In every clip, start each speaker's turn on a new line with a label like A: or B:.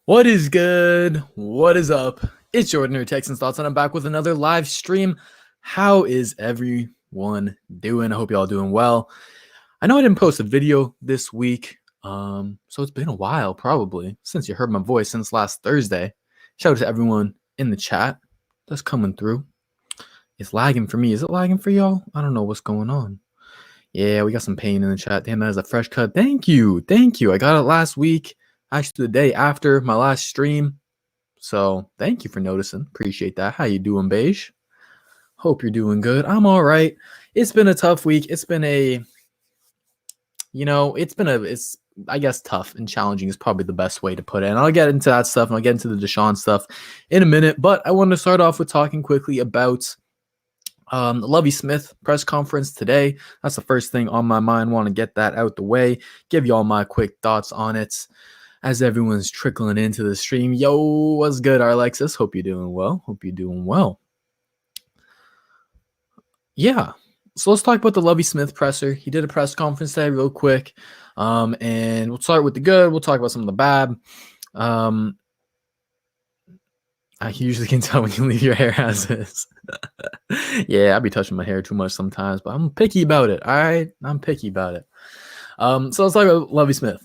A: What is good? What is up? It's Jordan here, Texans Thoughts, and I'm back with another live stream. How is everyone doing? I hope y'all doing well. I know I didn't post a video this week, so it's been a while probably since you heard my voice since last Thursday. Shout out to everyone in the chat that's coming through. It's lagging for me. Is it lagging for y'all? I don't know what's going on. Yeah, we got some pain in the chat. Damn, that is a fresh cut. Thank you. I got it last week. Actually, the day after my last stream. So thank you for noticing. Appreciate that. How you doing, Beige? Hope you're doing good. I'm all right. It's been a tough week. It's I guess tough and challenging is probably the best way to put it. And I'll get into that stuff and I'll get into the Deshaun stuff in a minute. But I wanted to start off with talking quickly about the Lovie Smith press conference today. That's the first thing on my mind. Want to get that out the way. Give y'all my quick thoughts on it. As everyone's trickling into the stream. Yo, what's good, Alexis? Hope you're doing well. Yeah. So let's talk about the Lovie Smith presser. He did a press conference today real quick. And we'll start with the good. We'll talk about some of the bad. I usually can tell when you leave your hair as is. Yeah, I be touching my hair too much sometimes, but I'm picky about it. All right? I'm picky about it. So let's talk about Lovie Smith.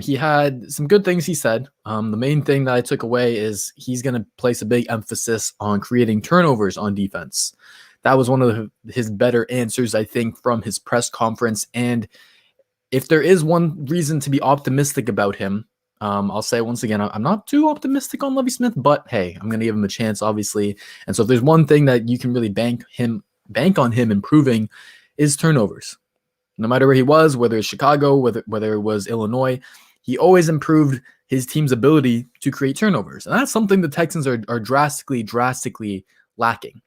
A: He had some good things he said. The main thing that I took away is he's going to place a big emphasis on creating turnovers on defense. That was one of his better answers, I think, from his press conference. And if there is one reason to be optimistic about him, I'll say once again, I'm not too optimistic on Lovie Smith, but hey, I'm going to give him a chance, obviously. And so if there's one thing that you can really bank on him improving is turnovers. No matter where he was, whether it's Chicago, whether it was Illinois, he always improved his team's ability to create turnovers. And that's something the Texans are drastically lacking.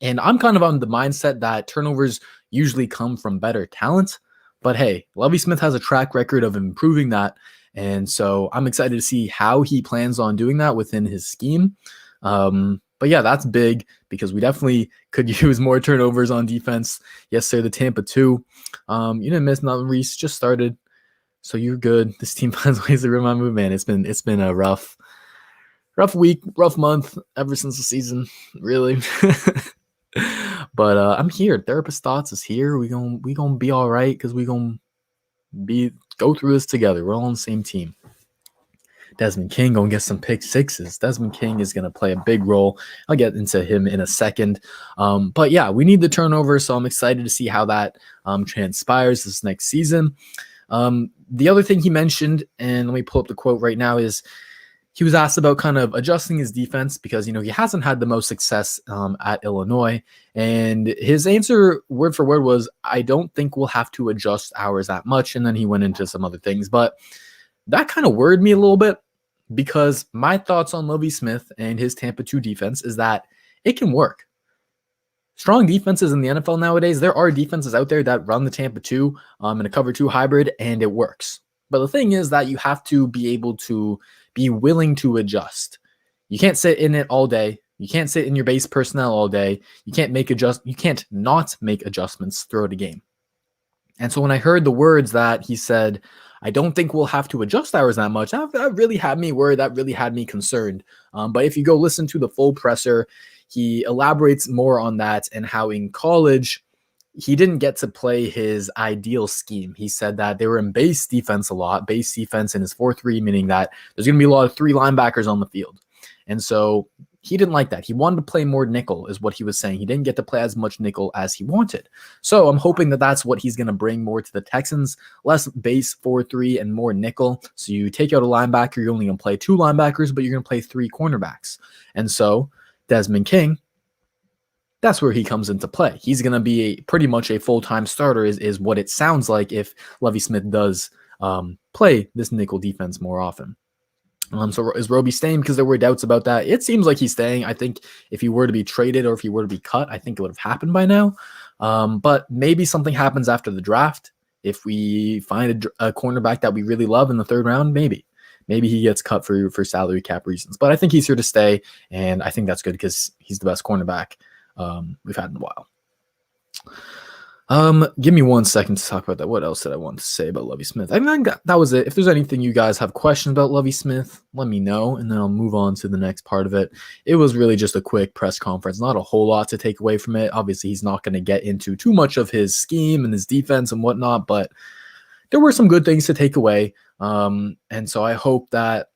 A: And I'm kind of on the mindset that turnovers usually come from better talent. But hey, Lovie Smith has a track record of improving that. And so I'm excited to see how he plans on doing that within his scheme. But yeah, that's big because we definitely could use more turnovers on defense. Yes, sir. The Tampa 2. You didn't miss nothing. Reese just started, so you're good. This team finds ways to ruin my mood, man. It's been a rough week, rough month ever since the season, really. But I'm here. Therapist Thoughts is here. We gonna be all right because we gonna go through this together. We're all on the same team. Desmond King going to get some pick sixes. Desmond King is going to play a big role. I'll get into him in a second. But yeah, we need the turnover, so I'm excited to see how that transpires this next season. The other thing he mentioned, and let me pull up the quote right now, is he was asked about kind of adjusting his defense because, he hasn't had the most success at Illinois. And his answer word for word was, I don't think we'll have to adjust ours that much. And then he went into some other things. But that kind of worried me a little bit. Because my thoughts on Lovie Smith and his Tampa 2 defense is that it can work. Strong defenses in the NFL nowadays, there are defenses out there that run the Tampa 2 in a cover 2 hybrid, and it works. But the thing is that you have to be able to be willing to adjust. You can't sit in it all day. You can't sit in your base personnel all day. You can't not make adjustments throughout a game. And so when I heard the words that he said, I don't think we'll have to adjust ours that much, that really had me worried. That really had me concerned. But if you go listen to the full presser, he elaborates more on that and how in college, he didn't get to play his ideal scheme. He said that they were in base defense a lot, base defense in his 4-3, meaning that there's going to be a lot of 3 linebackers on the field. And so he didn't like that. He wanted to play more nickel is what he was saying. He didn't get to play as much nickel as he wanted. So I'm hoping that that's what he's going to bring more to the Texans, less base 4-3 and more nickel. So you take out a linebacker, you're only going to play 2 linebackers, but you're going to play 3 cornerbacks. And so Desmond King, that's where he comes into play. He's going to be pretty much a full-time starter is what it sounds like if Lovie Smith does play this nickel defense more often. So is Roby staying? Because there were doubts about that. It seems like he's staying. I think if he were to be traded or if he were to be cut, I think it would have happened by now. But maybe something happens after the draft. If we find a cornerback that we really love in the 3rd round, maybe he gets cut for salary cap reasons. But I think he's here to stay, and I think that's good because he's the best cornerback we've had in a while. Give me 1 second to talk about that. What else did I want to say about Lovie Smith? I think that was it. If there's anything you guys have questions about Lovie Smith, let me know, and then I'll move on to the next part of it. It was really just a quick press conference, not a whole lot to take away from it. Obviously, he's not going to get into too much of his scheme and his defense and whatnot, but there were some good things to take away. And so I hope that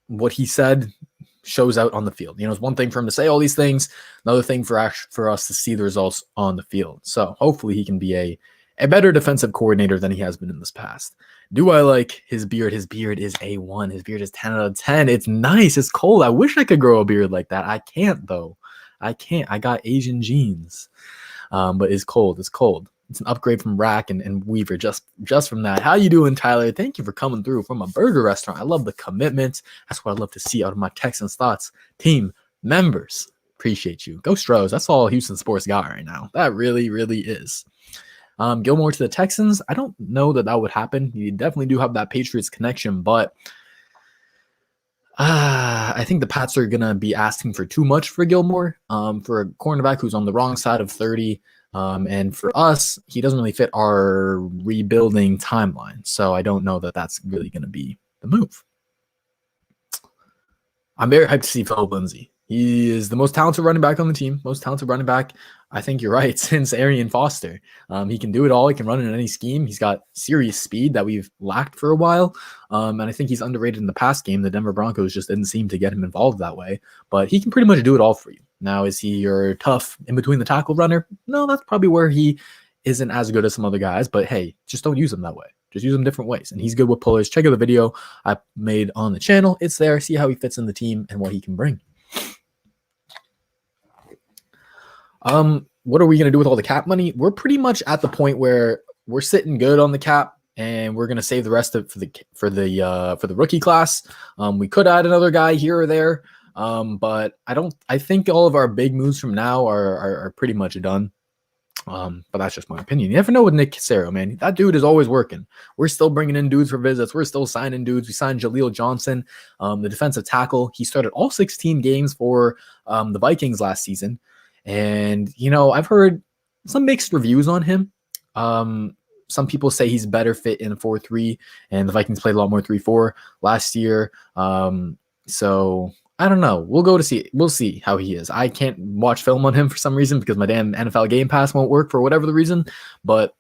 A: what he said shows out on the field. You know, it's one thing for him to say all these things, another thing for us to see the results on the field. So hopefully he can be a better defensive coordinator than he has been in this past. Do I like his beard? His beard is A1. His beard is 10 out of 10. It's nice. It's cold. I wish I could grow a beard like that. I can't though. I can't. I got Asian genes. But it's cold. It's cold. It's an upgrade from Rack and Weaver just from that. How you doing, Tyler? Thank you for coming through from a burger restaurant. I love the commitment. That's what I love to see out of my Texans Thoughts team members. Appreciate you. Go Stros. That's all Houston sports got right now. That really, really is. Gilmore to the Texans. I don't know that would happen. You definitely do have that Patriots connection, but I think the Pats are going to be asking for too much for Gilmore, for a cornerback who's on the wrong side of 30. And for us, he doesn't really fit our rebuilding timeline. So I don't know that that's really going to be the move. I'm very hyped to see Philip Lindsay. He is the most talented running back on the team. Most talented running back, I think you're right, since Arian Foster. He can do it all. He can run in any scheme. He's got serious speed that we've lacked for a while. And I think he's underrated in the pass game. The Denver Broncos just didn't seem to get him involved that way. But he can pretty much do it all for you. Now, is he your tough in-between the tackle runner? No, that's probably where he isn't as good as some other guys. But hey, just don't use him that way. Just use him different ways. And he's good with pullers. Check out the video I made on the channel. It's there. See how he fits in the team and what he can bring. What are we going to do with all the cap money? We're pretty much at the point where we're sitting good on the cap, and we're going to save the rest of for the rookie class. We could add another guy here or there, but I think all of our big moves from now are pretty much done. But that's just my opinion. You never know with Nick Cassero, man. That dude is always working. We're still bringing in dudes for visits. We're still signing dudes. We signed Jaleel Johnson, the defensive tackle. He started all 16 games for the Vikings last season. And, you know, I've heard some mixed reviews on him. Some people say he's better fit in a 4-3, and the Vikings played a lot more 3-4 last year. So I don't know. We'll see how he is. I can't watch film on him for some reason because my damn NFL Game Pass won't work for whatever the reason. But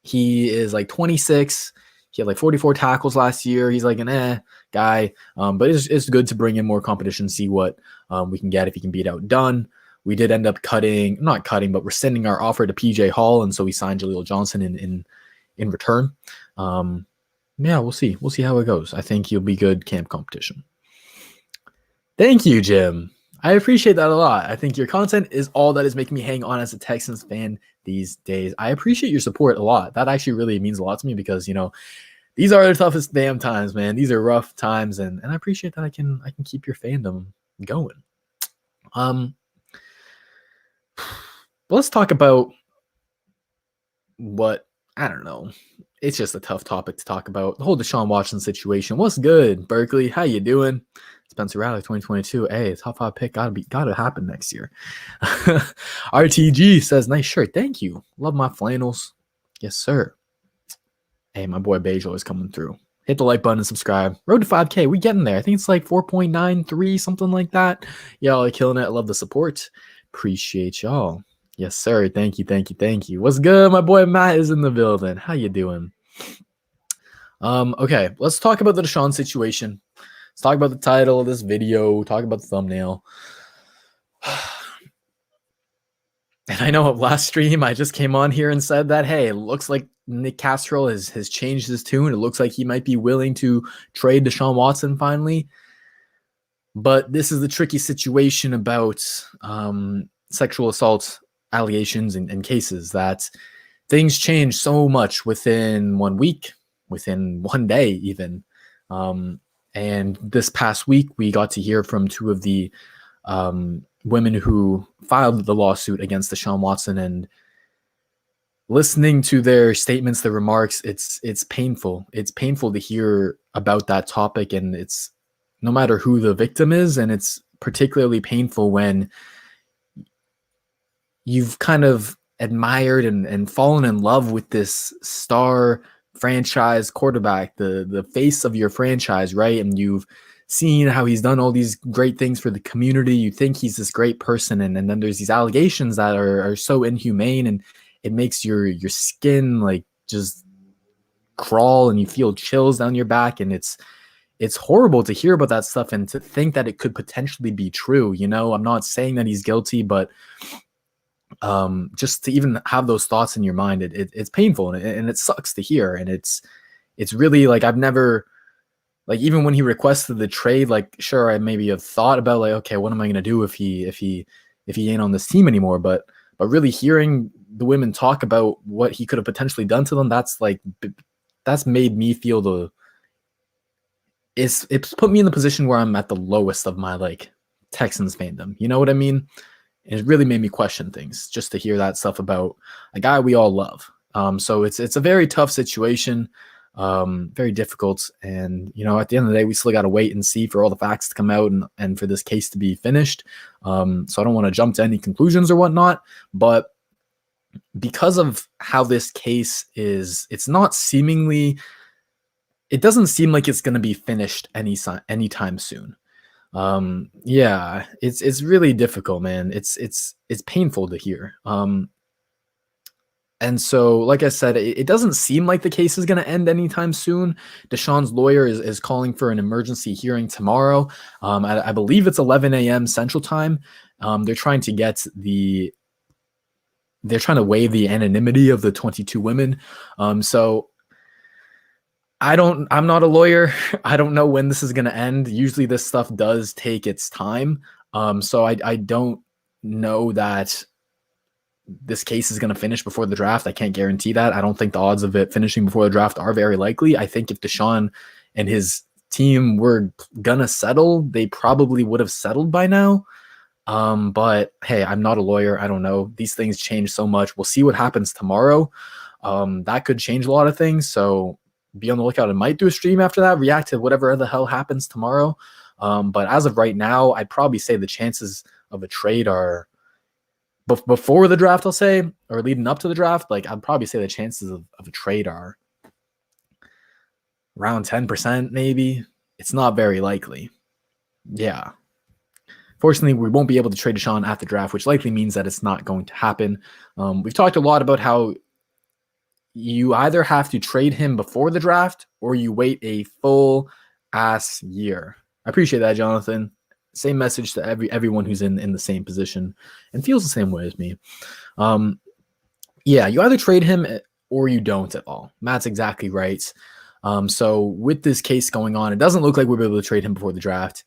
A: he is like 26. He had like 44 tackles last year. He's like an guy. But it's good to bring in more competition, see what we can get if he can beat outdone. We did end up but rescinding our offer to PJ Hall, and so we signed Jaleel Johnson in return. Yeah, we'll see. We'll see how it goes. I think he'll be good camp competition. Thank you, Jim. I appreciate that a lot. I think your content is all that is making me hang on as a Texans fan these days. I appreciate your support a lot. That actually really means a lot to me because, you know, these are the toughest damn times, man. These are rough times, and I appreciate that I can keep your fandom going. Let's talk about what, I don't know. It's just a tough topic to talk about. The whole Deshaun Watson situation. What's good, Berkeley? How you doing? Spencer Rally 2022. Hey, top 5 pick gotta happen next year. RTG says, nice shirt. Thank you. Love my flannels. Yes, sir. Hey, my boy Bejo is coming through. Hit the like button and subscribe. Road to 5K. We getting there. I think it's like 4.93, something like that. Y'all are killing it. I love the support. Appreciate y'all. Yes, sir. Thank you. What's good? My boy Matt is in the building. How you doing? Okay, let's talk about the Deshaun situation. Let's talk about the title of this video. Talk about the thumbnail. And I know last stream I just came on here and said that, hey, it looks like Nick Castro has changed his tune. It looks like he might be willing to trade Deshaun Watson finally. But this is the tricky situation about sexual assault allegations and cases, that things change so much within 1 week, within 1 day even. And this past week, we got to hear from two of the women who filed the lawsuit against Deshaun Watson, and listening to their statements, their remarks, it's painful. It's painful to hear about that topic, and it's no matter who the victim is, and it's particularly painful when you've kind of admired and fallen in love with this star franchise quarterback, the face of your franchise, right? And you've seen how he's done all these great things for the community. You think he's this great person, and then there's these allegations that are so inhumane, and it makes your skin like just crawl, and you feel chills down your back, and it's horrible to hear about that stuff and to think that it could potentially be true. You know, I'm not saying that he's guilty, but just to even have those thoughts in your mind, it's painful, and it sucks to hear. And it's really like, I've never, like, even when he requested the trade, like, sure, I maybe have thought about like, okay, what am I going to do if he ain't on this team anymore? But really hearing the women talk about what he could have potentially done to them, that's made me feel it's put me in the position where I'm at the lowest of my like Texans fandom. You know what I mean? And it really made me question things just to hear that stuff about a guy we all love. So it's a very tough situation, very difficult. And, you know, at the end of the day, we still got to wait and see for all the facts to come out and for this case to be finished. So I don't want to jump to any conclusions or whatnot, but because of how this case is, it doesn't seem like it's going to be finished anytime soon. Yeah, it's really difficult, man. It's painful to hear. And so, like I said, it doesn't seem like the case is going to end anytime soon. Deshaun's lawyer is calling for an emergency hearing tomorrow. I believe it's 11 a.m. Central Time. They're trying to waive the anonymity of the 22 women. So I'm not a lawyer. I don't know when this is going to end. Usually this stuff does take its time. So I don't know that this case is going to finish before the draft. I can't guarantee that. I don't think the odds of it finishing before the draft are very likely. I think if Deshaun and his team were going to settle, they probably would have settled by now. But hey, I'm not a lawyer. I don't know. These things change so much. We'll see what happens tomorrow. That could change a lot of things. So be on the lookout. I might do a stream after that, react to whatever the hell happens tomorrow. But as of right now, I'd probably say the chances of a trade are before the draft, I'll say, or leading up to the draft. Like, I'd probably say the chances of a trade are around 10%, maybe. It's not very likely. Yeah. Fortunately, we won't be able to trade Deshaun at the draft, which likely means that it's not going to happen. We've talked a lot about how you either have to trade him before the draft or you wait a full ass year. I appreciate that, Jonathan. Same message to everyone who's in the same position and feels the same way as me. Yeah, you either trade him or you don't at all. Matt's exactly right. So with this case going on, it doesn't look like we'll be able to trade him before the draft.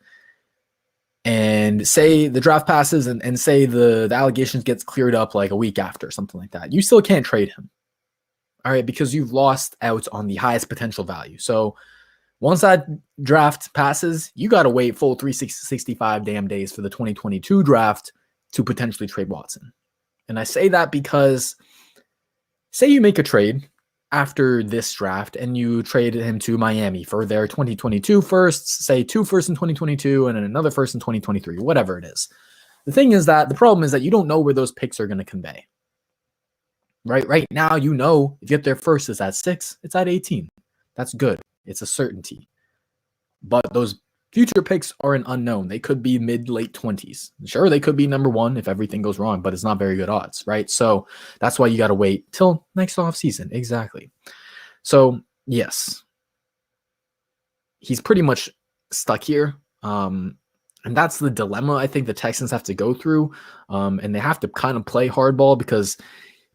A: And say the draft passes and say the allegations gets cleared up like a week after, something like that. You still can't trade him. All right, because you've lost out on the highest potential value. So once that draft passes, you got to wait full 365 damn days for the 2022 draft to potentially trade Watson. And I say that because say you make a trade after this draft and you traded him to Miami for their 2022 firsts, say 2 firsts in 2022 and then another first in 2023, whatever it is. The thing is that the problem is that you don't know where those picks are going to convey. Right now, you know, if you get there first, it's at 6, it's at 18. That's good. It's a certainty. But those future picks are an unknown. They could be mid-late 20s. Sure, they could be number 1 if everything goes wrong, but it's not very good odds, right? So that's why you got to wait till next offseason. Exactly. So, yes, he's pretty much stuck here. And that's the dilemma I think the Texans have to go through. And they have to kind of play hardball because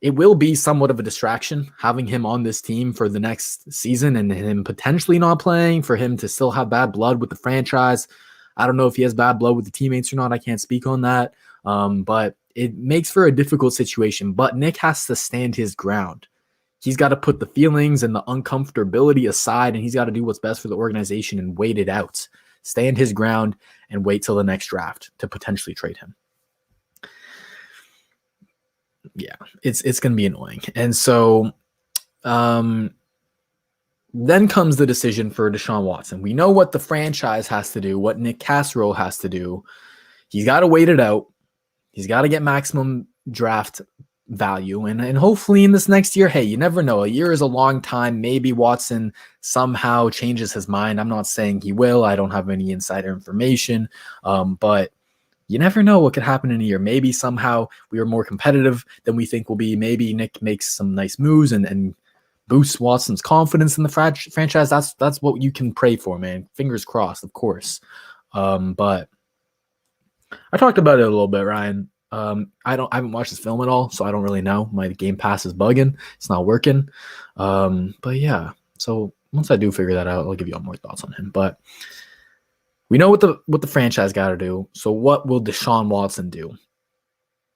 A: it will be somewhat of a distraction having him on this team for the next season and him potentially not playing, for him to still have bad blood with the franchise. I don't know if he has bad blood with the teammates or not. I can't speak on that. But it makes for a difficult situation. But Nick has to stand his ground. He's got to put the feelings and the uncomfortability aside, and he's got to do what's best for the organization and wait it out. Stand his ground and wait till the next draft to potentially trade him. Yeah, it's going to be annoying. And so then comes the decision for Deshaun Watson. We know what the franchise has to do, what Nick Casserole has to do. He's got to wait it out. He's got to get maximum draft value. And hopefully in this next year, hey, you never know. A year is a long time. Maybe Watson somehow changes his mind. I'm not saying he will. I don't have any insider information. But you never know what could happen in a year. Maybe somehow we are more competitive than we think we'll be. Maybe Nick makes some nice moves and boosts Watson's confidence in the franchise. That's what you can pray for, man. Fingers crossed, of course. But I talked about it a little bit, Ryan. I haven't watched this film at all, so I don't really know. My Game Pass is bugging. It's not working. But yeah, so once I do figure that out, I'll give you all more thoughts on him. But we know what the franchise got to do. So what will Deshaun Watson do?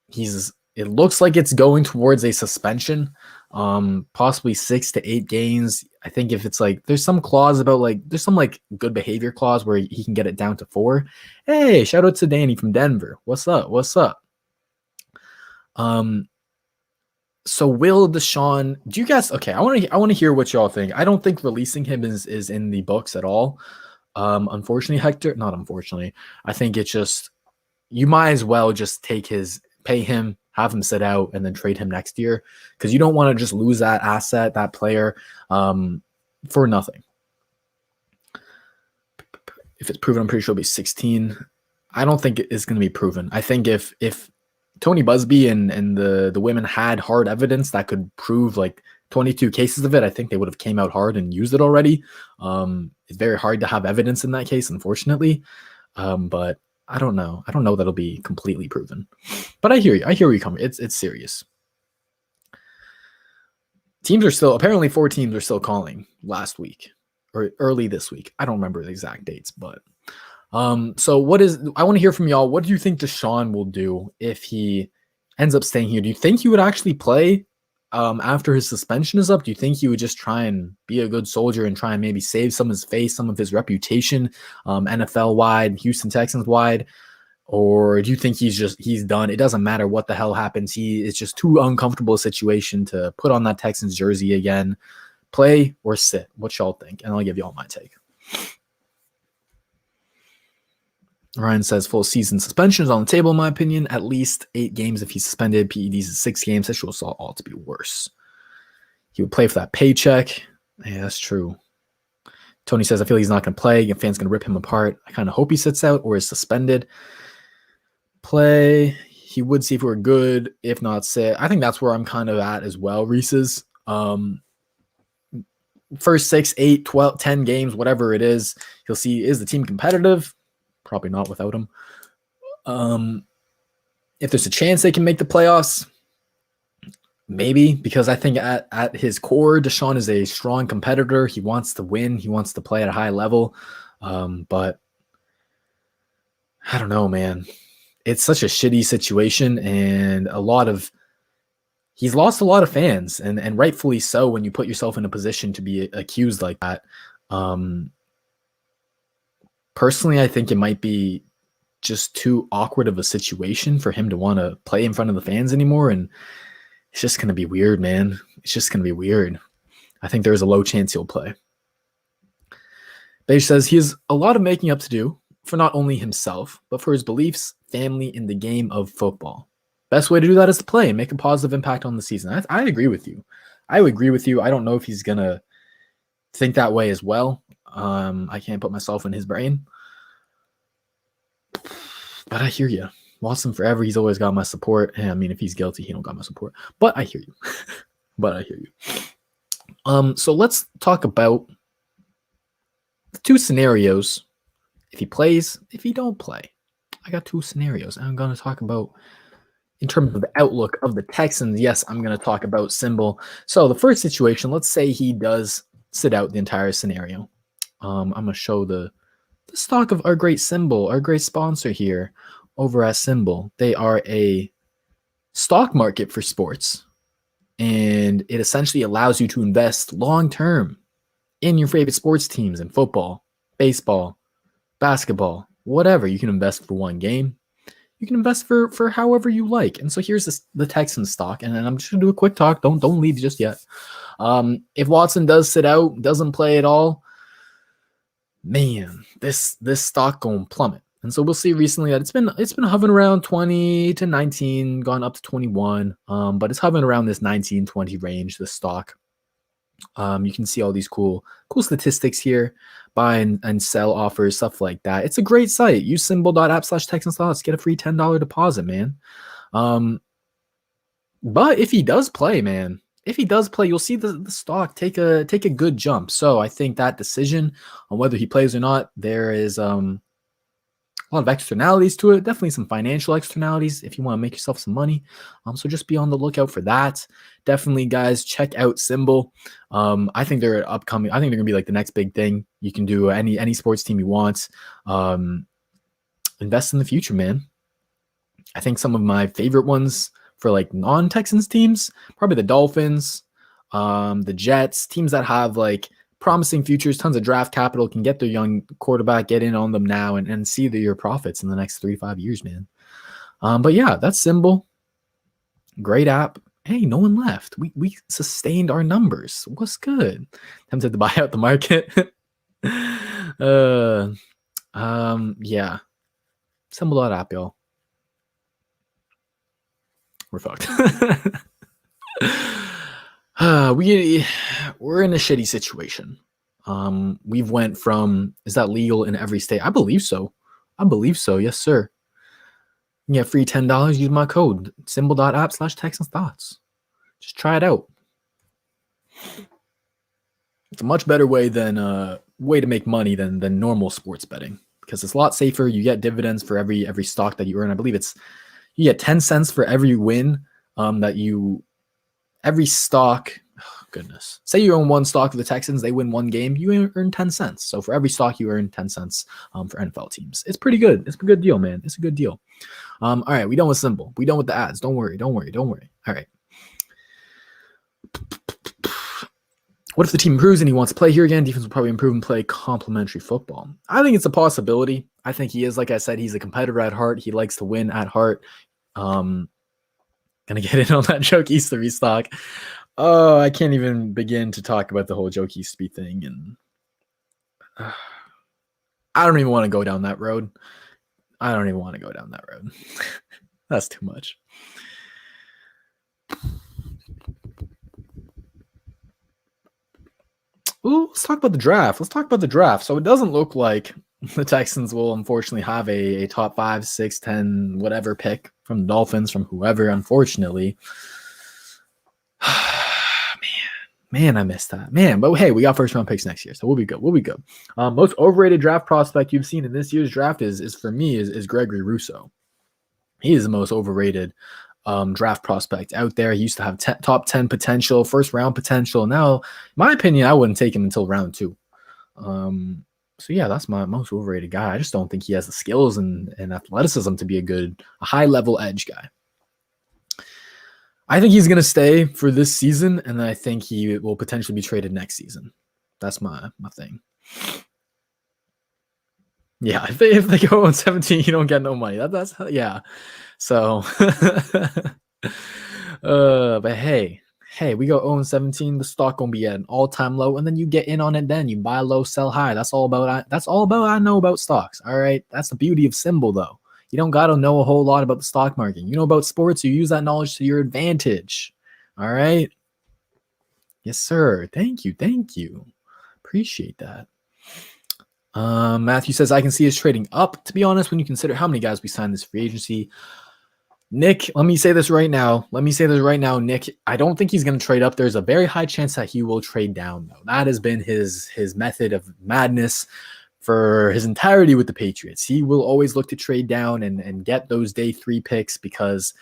A: It looks like it's going towards a suspension, possibly 6 to 8 games. I think if it's like there's some clause about there's some good behavior clause where he can get it down to 4. Hey, shout out to Danny from Denver. What's up? So will Deshaun? Do you guys? Okay, I want to hear what y'all think. I don't think releasing him is in the books at all. Unfortunately, Hector, not unfortunately. I think it's just you might as well just pay him, have him sit out, and then trade him next year because you don't want to just lose that asset, that player, for nothing. If it's proven, I'm pretty sure it'll be 16. I don't think it's going to be proven. I think if Tony Busby and the women had hard evidence that could prove 22 cases of it, I think they would have came out hard and used it already. It's very hard to have evidence in that case, unfortunately. But I don't know. I don't know that'll be completely proven. But I hear you. I hear where you come. It's serious. Apparently 4 teams are still calling last week or early this week. I don't remember the exact dates, but so I want to hear from y'all. What do you think Deshaun will do if he ends up staying here? Do you think he would actually play after his suspension is up? Do you think he would just try and be a good soldier and try and maybe save some of his face, some of his reputation, NFL wide, Houston Texans wide? Or do you think he's done? It doesn't matter what the hell happens. It's just too uncomfortable a situation to put on that Texans jersey again. Play or sit? What y'all think? And I'll give y'all my take. Ryan says full season suspension is on the table, in my opinion. At least 8 games if he's suspended. PEDs is 6 games. This will all to be worse. He would play for that paycheck. Yeah, that's true. Tony says, I feel he's not going to play. Fans going to rip him apart. I kind of hope he sits out or is suspended. Play. He would see if we're good. If not, sit. I think that's where I'm kind of at as well, Reese's. First 6, 8, 12, 10 games, whatever it is, he'll see, is the team competitive? Probably not without him. If there's a chance they can make the playoffs, maybe, because I think at his core, Deshaun is a strong competitor. He wants to win. He wants to play at a high level. But I don't know, man. It's such a shitty situation, and he's lost a lot of fans, and rightfully so when you put yourself in a position to be accused like that. Personally, I think it might be just too awkward of a situation for him to want to play in front of the fans anymore. And it's just going to be weird, man. It's just going to be weird. I think there's a low chance he'll play. Beige says he has a lot of making up to do for not only himself, but for his beliefs, family, in the game of football. Best way to do that is to play and make a positive impact on the season. I agree with you. I don't know if he's going to think that way as well. I can't put myself in his brain. But I hear you. Watson forever. He's always got my support. I mean, if he's guilty, he don't got my support. But I hear you. So let's talk about the 2 scenarios. If he plays, if he don't play. I got 2 scenarios. I'm going to talk about in terms of the outlook of the Texans. Yes, I'm going to talk about Simbull. So the first situation, let's say he does sit out the entire scenario. I'm going to show the stock of our great Simbull, our great sponsor here over at Simbull. They are a stock market for sports, and it essentially allows you to invest long-term in your favorite sports teams in football, baseball, basketball, whatever. You can invest for one game. You can invest for however you like. And so here's the Texan stock, and I'm just going to do a quick talk. Don't leave just yet. If Watson does sit out, doesn't play at all, man, this stock going plummet. And so we'll see recently that it's been hovering around 20 to 19, gone up to 21. But it's hovering around this 19, 20 range, the stock. You can see all these cool statistics here, buy and sell offers, stuff like that. It's a great site. Use Simbull.app/TexansThoughts. Get a free $10 deposit, man. But if he does play, man, you'll see the stock take a good jump. So I think that decision on whether he plays or not, there is a lot of externalities to it. Definitely some financial externalities if you want to make yourself some money. So just be on the lookout for that. Definitely, guys, check out Simbull. I think they're upcoming. I think they're gonna be like the next big thing. You can do any sports team you want. Invest in the future, man. I think some of my favorite ones for like non-Texans teams, probably the Dolphins, the Jets, teams that have like promising futures, tons of draft capital, can get their young quarterback, get in on them now and see your profits in the next 3 to 5 years, man. But yeah, that's Simbull. Great app. Hey, no one left. We sustained our numbers. What's good? Tempted to buy out the market. Yeah. Simbull.app, y'all. We're fucked. We're in a shitty situation. We've went from, is that legal in every state? I believe so. Yes, sir. You get free $10. Use my code Simbull.app/TexansThoughts. Just try it out. It's a much better way than way to make money than normal sports betting, because it's a lot safer. You get dividends for every stock that you earn. I believe you get 10 cents for every win every stock. Oh, goodness. Say you own one stock of the Texans, they win one game, you earn 10 cents. So for every stock, you earn 10 cents for NFL teams. It's pretty good. It's a good deal, man. It's a good deal. All right, we done with Simbull. We done with the ads. Don't worry. All right. What if the team improves and he wants to play here again? Defense will probably improve and play complementary football. I think it's a possibility. I think he is, like I said, he's a competitor at heart. He likes to win at heart. Gonna get in on that Joke Easter restock. Oh, I can't even begin to talk about the whole Joke Easter thing, and I don't even want to go down that road. That's too much. Ooh, let's talk about the draft. So it doesn't look like the Texans will unfortunately have a top 5, 6, 10, whatever pick from the Dolphins, from whoever, unfortunately. Man, I missed that. Man, but hey, we got first round picks next year, so we'll be good. Most overrated draft prospect you've seen in this year's draft is for me Gregory Rousseau. He is the most overrated draft prospect out there. He used to have top 10 potential, first round potential. Now, in my opinion, I wouldn't take him until round 2. So yeah, that's my most overrated guy. I just don't think he has the skills and athleticism to be a high level edge guy. I think he's going to stay for this season, and I think he will potentially be traded next season. That's my thing. Yeah, if they go on 17, you don't get no money. That's yeah. So, but hey, we go 0-17. The stock gonna be at an all-time low, and then you get in on it. Then you buy low, sell high. That's all I know about stocks. All right, that's the beauty of Simbull, though. You don't gotta know a whole lot about the stock market. You know about sports. You use that knowledge to your advantage. All right. Yes, sir. Thank you. Appreciate that. Matthew says, I can see us trading up, to be honest, when you consider how many guys we signed this free agency. Nick, let me say this right now, Nick. I don't think he's going to trade up. There's a very high chance that he will trade down, though. That has been his method of madness for his entirety with the Patriots. He will always look to trade down and get those day 3 picks, because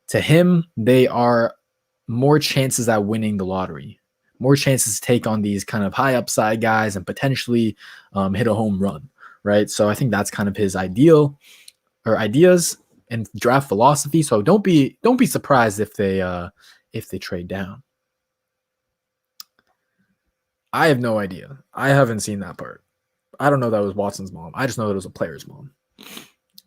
A: to him, they are more chances at winning the lottery. More chances to take on these kind of high upside guys and potentially hit a home run, right? So I think that's kind of his ideas and draft philosophy. So don't be surprised if they trade down. I have no idea. I haven't seen that part. I don't know that was Watson's mom. I just know that it was a player's mom.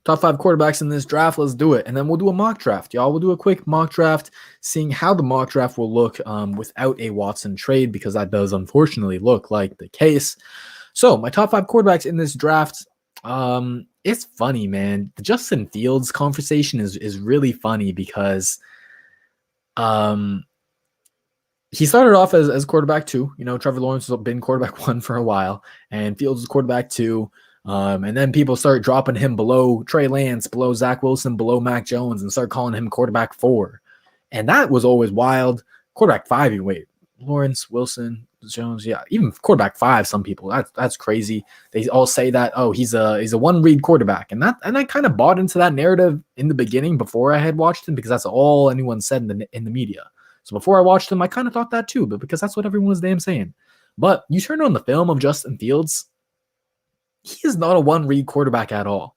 A: Top 5 quarterbacks in this draft. Let's do it. And then we'll do a mock draft, y'all. We'll do a quick mock draft, seeing how the mock draft will look without a Watson trade, because that does unfortunately look like the case. So my top 5 quarterbacks in this draft, it's funny, man. The Justin Fields conversation is really funny because he started off as quarterback 2. Trevor Lawrence has been quarterback 1 for a while, and Fields is quarterback 2. And then people start dropping him below Trey Lance, below Zach Wilson, below Mack Jones, and start calling him quarterback 4. And that was always wild. Quarterback 5, you wait. Lawrence, Wilson, Jones, yeah, even quarterback 5. Some people, that's crazy. They all say that, oh, he's a one-read quarterback, and I kind of bought into that narrative in the beginning before I had watched him, because that's all anyone said in the media. So before I watched him, I kind of thought that too, but because that's what everyone was damn saying. But you turn on the film of Justin Fields, he is not a one-read quarterback at all.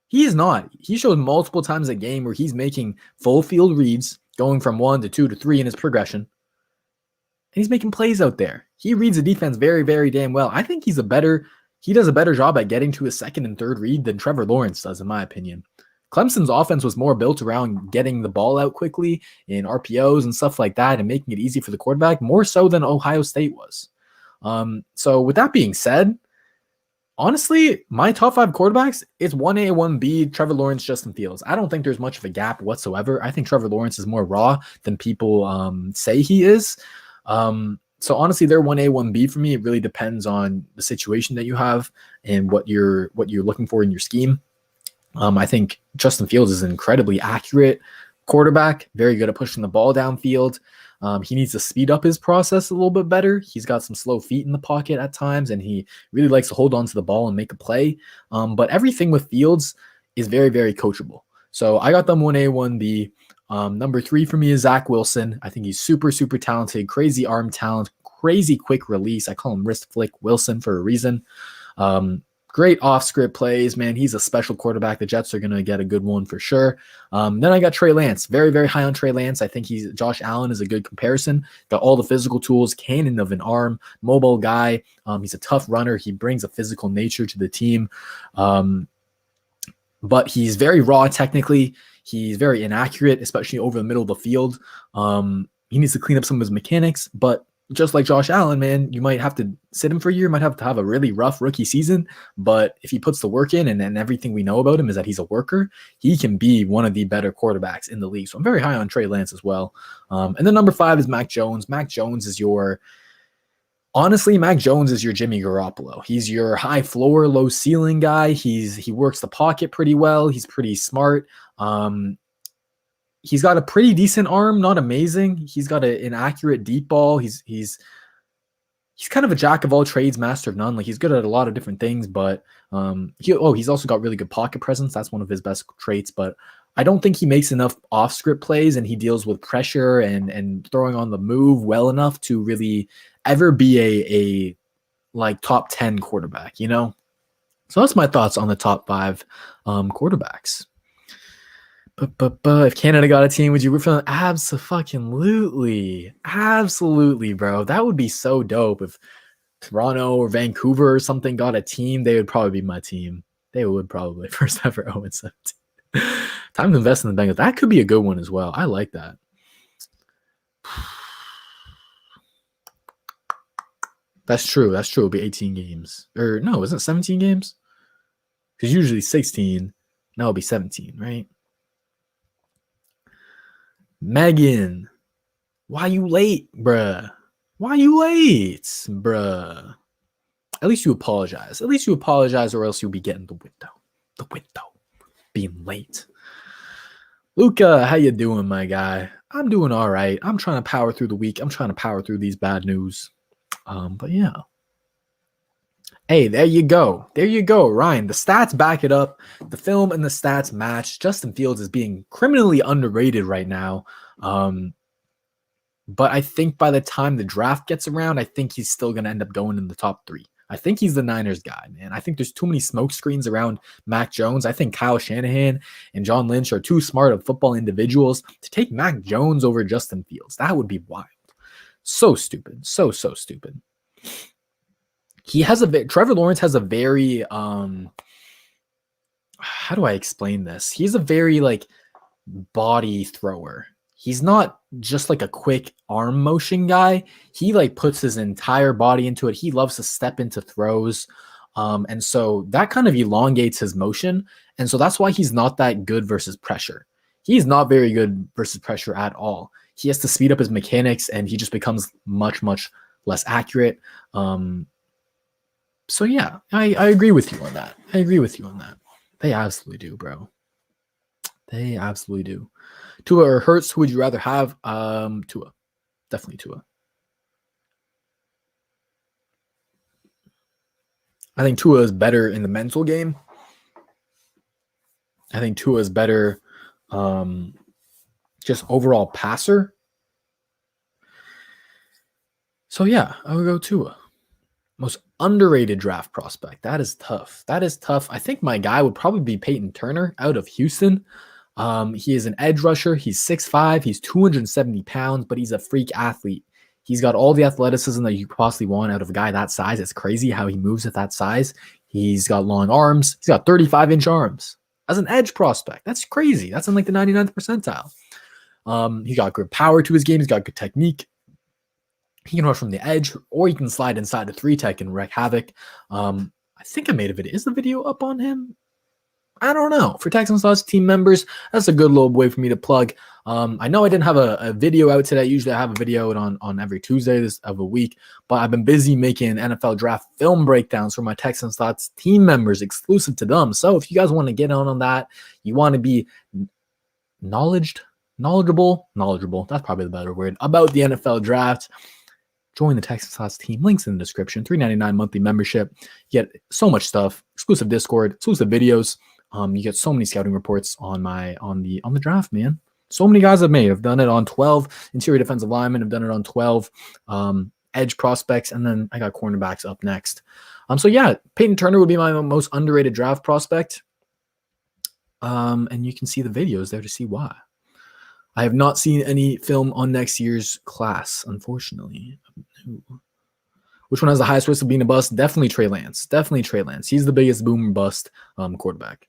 A: He is not. He showed multiple times a game where he's making full field reads, going from 1 to 2 to 3 in his progression. And he's making plays out there. He reads the defense very, very damn well. I think he does a better job at getting to his second and third read than Trevor Lawrence does, in my opinion. Clemson's offense was more built around getting the ball out quickly in RPOs and stuff like that and making it easy for the quarterback, more so than Ohio State was. So with that being said, honestly, my top 5 quarterbacks, it's 1A, 1B, Trevor Lawrence, Justin Fields. I don't think there's much of a gap whatsoever. I think Trevor Lawrence is more raw than people say he is. So honestly, they're 1A, 1B for me. It really depends on the situation that you have and what you're looking for in your scheme. I think Justin Fields is an incredibly accurate quarterback, very good at pushing the ball downfield. He needs to speed up his process a little bit better. He's got some slow feet in the pocket at times, and he really likes to hold on to the ball and make a play. But everything with Fields is very, very coachable. So I got them 1A, 1B. Number 3 for me is Zach Wilson. I think he's super, super talented, crazy arm talent, crazy quick release. I call him wrist flick Wilson for a reason. Great off-script plays, man. He's a special quarterback. The Jets are going to get a good one for sure. Then I got Trey Lance. Very, very high on Trey Lance. I think Josh Allen is a good comparison. Got all the physical tools, cannon of an arm, mobile guy. He's a tough runner. He brings a physical nature to the team. But he's very raw technically. He's very inaccurate, especially over the middle of the field. He needs to clean up some of his mechanics, but just like Josh Allen, man, you might have to sit him for a year, might have to have a really rough rookie season. But if he puts the work in, and everything we know about him is that he's a worker, he can be one of the better quarterbacks in the league. So I'm very high on Trey Lance as well. And then number 5 is Mack Jones. Mack Jones is your Jimmy Garoppolo. He's your high floor, low ceiling guy. He works the pocket pretty well. He's pretty smart. He's got a pretty decent arm, not amazing. He's got an accurate deep ball. He's kind of a jack of all trades, master of none. Like, he's good at a lot of different things, but he's also got really good pocket presence. That's one of his best traits, but I don't think he makes enough off-script plays, and he deals with pressure and throwing on the move well enough to really ever be a like top 10 quarterback, So that's my thoughts on the top 5 quarterbacks. But if Canada got a team, would you root for them? Absolutely, bro. That would be so dope if Toronto or Vancouver or something got a team. They would probably be my team. They would probably first ever 0-17. Time to invest in the Bengals. That could be a good one as well. I like that. That's true. It'll be 18 games. Or no, isn't it 17 games? Because usually 16. Now it'll be 17, right? Megan, why you late, bruh? At least you apologize. Or else you'll be getting the window. Being late. Luca, how you doing, my guy? I'm doing all right. I'm trying to power through the week. I'm trying to power through these bad news. But yeah. Hey, there you go, Ryan. The stats back it up. The film and the stats match. Justin Fields is being criminally underrated right now. But I think by the time the draft gets around, I think he's still going to end up going in the top 3. I think he's the Niners guy, man. I think there's too many smoke screens around Mack Jones. I think Kyle Shanahan and John Lynch are too smart of football individuals to take Mack Jones over Justin Fields. That would be wild. So stupid. So stupid. Trevor Lawrence has a very, how do I explain this? He's a very body thrower. He's not just like a quick arm motion guy. He puts his entire body into it. He loves to step into throws. And so that kind of elongates his motion. And so that's why he's not that good versus pressure. He's not very good versus pressure at all. He has to speed up his mechanics and he just becomes much, much less accurate. So yeah, I agree with you on that. I agree with you on that. They absolutely do, bro. They absolutely do. Tua or Hurts, who would you rather have? Tua. Definitely Tua. I think Tua is better in the mental game. I think Tua is better just overall passer. So yeah, I would go Tua. Most underrated draft prospect. That is tough. That is tough. I think my guy would probably be Peyton Turner out of Houston. He is an edge rusher. He's 6'5". He's 270 pounds, but he's a freak athlete. He's got all the athleticism that you could possibly want out of a guy that size. It's crazy how he moves at that size. He's got long arms. He's got 35-inch arms as an edge prospect. That's crazy. That's in like the 99th percentile. He got good power to his game. He's got good technique. He can rush from the edge, or he can slide inside the 3-tech and wreak havoc. I think I made a video. Is the video up on him? I don't know. For TexansThoughts team members, that's a good little way for me to plug. I know I didn't have a video out today. Usually I have a video on every Tuesday of a week, but I've been busy making NFL draft film breakdowns for my TexansThoughts team members exclusive to them. So if you guys want to get on that, you want to be knowledgeable, that's probably the better word, about the NFL draft, join the TexansThoughts team. Links in the description. $3.99 monthly membership. You get so much stuff. Exclusive Discord, exclusive videos. You get so many scouting reports on the draft, man. So many guys I've done it on 12 interior defensive linemen. I've done it on 12 edge prospects, and then I got cornerbacks up next. So yeah, Peyton Turner would be my most underrated draft prospect. And you can see the videos there to see why. I have not seen any film on next year's class, unfortunately. Which one has the highest risk of being a bust? Definitely Trey Lance. He's the biggest boom bust quarterback.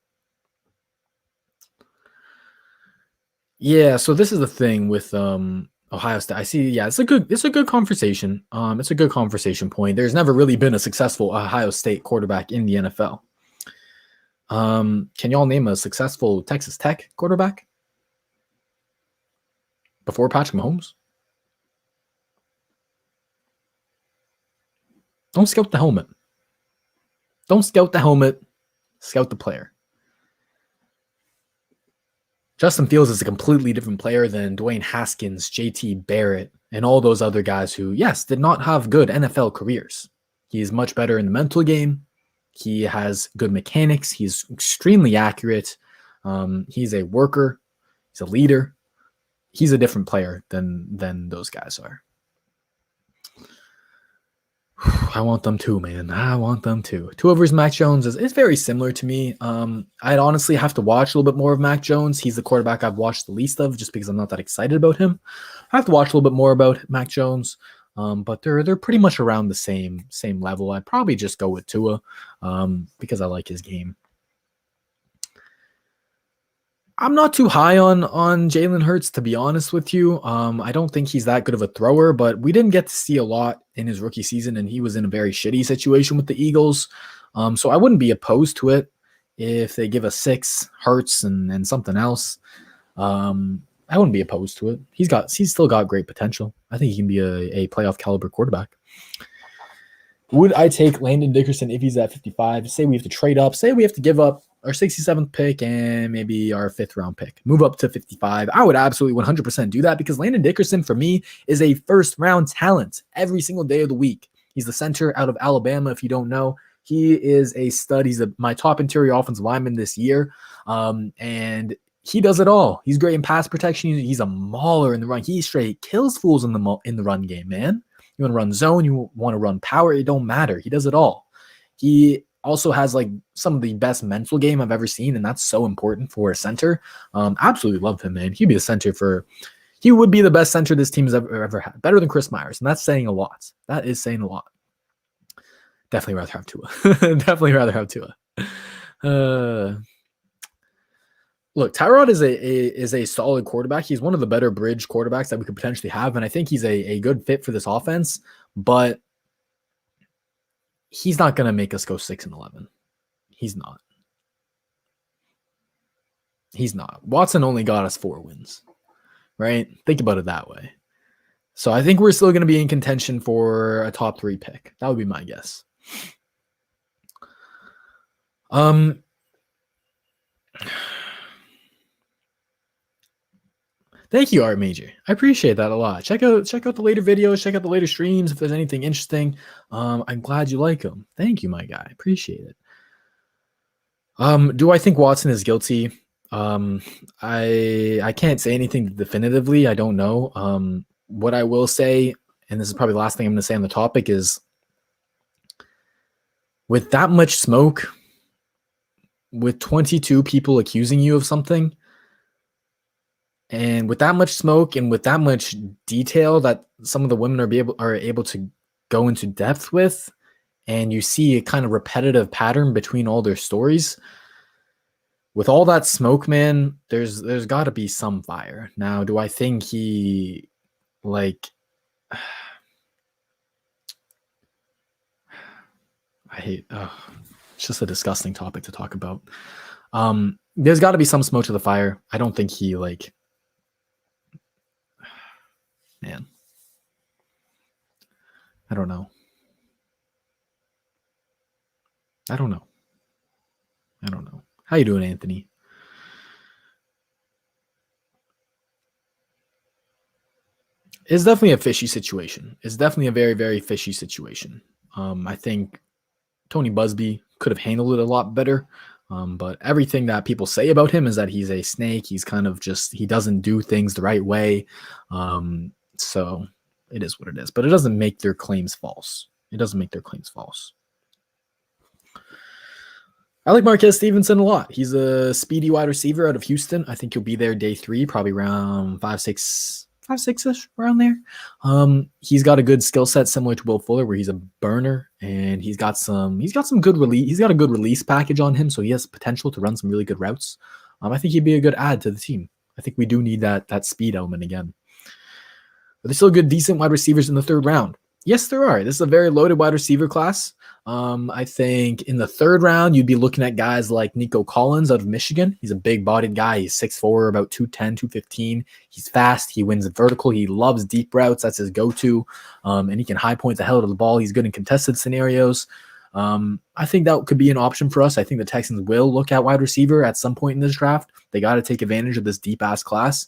A: Yeah, so this is the thing with Ohio State. I see. Yeah, it's a good conversation. It's a good conversation point. There's never really been a successful Ohio State quarterback in the NFL. Can y'all name a successful Texas Tech quarterback before Patrick Mahomes? Don't scout the helmet. Scout the player. Justin Fields is a completely different player than Dwayne Haskins, JT Barrett, and all those other guys who, yes, did not have good NFL careers. He is much better in the mental game. He has good mechanics. He's extremely accurate. He's a worker. He's a leader. He's a different player than those guys are. I want them too, man. I want them too. Tua versus Mack Jones is very similar to me. I'd honestly have to watch a little bit more of Mack Jones. He's the quarterback I've watched the least of just because I'm not that excited about him. I have to watch a little bit more about Mack Jones. But they're pretty much around the same level. I'd probably just go with Tua because I like his game. I'm not too high on Jalen Hurts, to be honest with you. I don't think he's that good of a thrower, but we didn't get to see a lot in his rookie season, and he was in a very shitty situation with the Eagles. So I wouldn't be opposed to it if they give us 6 Hurts and something else. I wouldn't be opposed to it. He's still got great potential. I think he can be a playoff caliber quarterback. Would I take Landon Dickerson if he's at 55? Say we have to trade up. Say we have to give up our 67th pick and maybe our 5th round pick. Move up to 55. I would absolutely 100% do that because Landon Dickerson, for me, is a first round talent every single day of the week. He's the center out of Alabama, if you don't know. He is a stud. He's my top interior offensive lineman this year. And he does it all. He's great in pass protection. He's a mauler in the run. He straight kills fools in the run game, man. You want to run zone, you want to run power, it don't matter. He does it all. He also has like some of the best mental game I've ever seen, and that's so important for a center. Absolutely love him, man. He would be the best center this team has ever had. Better than Chris Myers, and that's saying a lot. That is saying a lot. Definitely rather have Tua. Look, Tyrod is a solid quarterback. He's one of the better bridge quarterbacks that we could potentially have, and I think he's a good fit for this offense. But he's not going to make us go 6-11. He's not. He's not. Watson only got us 4 wins, right? Think about it that way. So I think we're still going to be in contention for a top 3 pick. That would be my guess. Thank you, Art Major. I appreciate that a lot. Check out the later videos. Check out the later streams if there's anything interesting. I'm glad you like them. Thank you, my guy. Appreciate it. Do I think Watson is guilty? I can't say anything definitively. I don't know. What I will say, and this is probably the last thing I'm going to say on the topic, is with that much smoke, with 22 people accusing you of something, and with that much smoke and with that much detail that some of the women are able to go into depth with, and you see a kind of repetitive pattern between all their stories, with all that smoke, man, there's got to be some fire. Now, do I think he like? I hate. It's just a disgusting topic to talk about. There's got to be some smoke to the fire. I don't think he like. Man, I don't know. How you doing, Anthony? It's definitely a fishy situation. It's definitely a very, very fishy situation. I think Tony Busby could have handled it a lot better. But everything that people say about him is that he's a snake. He's kind of he doesn't do things the right way. So it is what it is. But it doesn't make their claims false. I like Marquez Stevenson a lot. He's a speedy wide receiver out of Houston. I think he'll be there day 3, probably around 5'6", around there. He's got a good skill set similar to Will Fuller, where he's a burner, and he's got some good release. He's got a good release package on him, so he has potential to run some really good routes. I think he'd be a good add to the team. I think we do need that speed element again. But there's still good, decent wide receivers in the 3rd round. Yes, there are. This is a very loaded wide receiver class. I think in the 3rd round, you'd be looking at guys like Nico Collins out of Michigan. He's a big-bodied guy. He's 6'4", about 210, 215. He's fast. He wins vertical. He loves deep routes. That's his go-to. And he can high point the hell out of the ball. He's good in contested scenarios. I think that could be an option for us. I think the Texans will look at wide receiver at some point in this draft. They got to take advantage of this deep-ass class.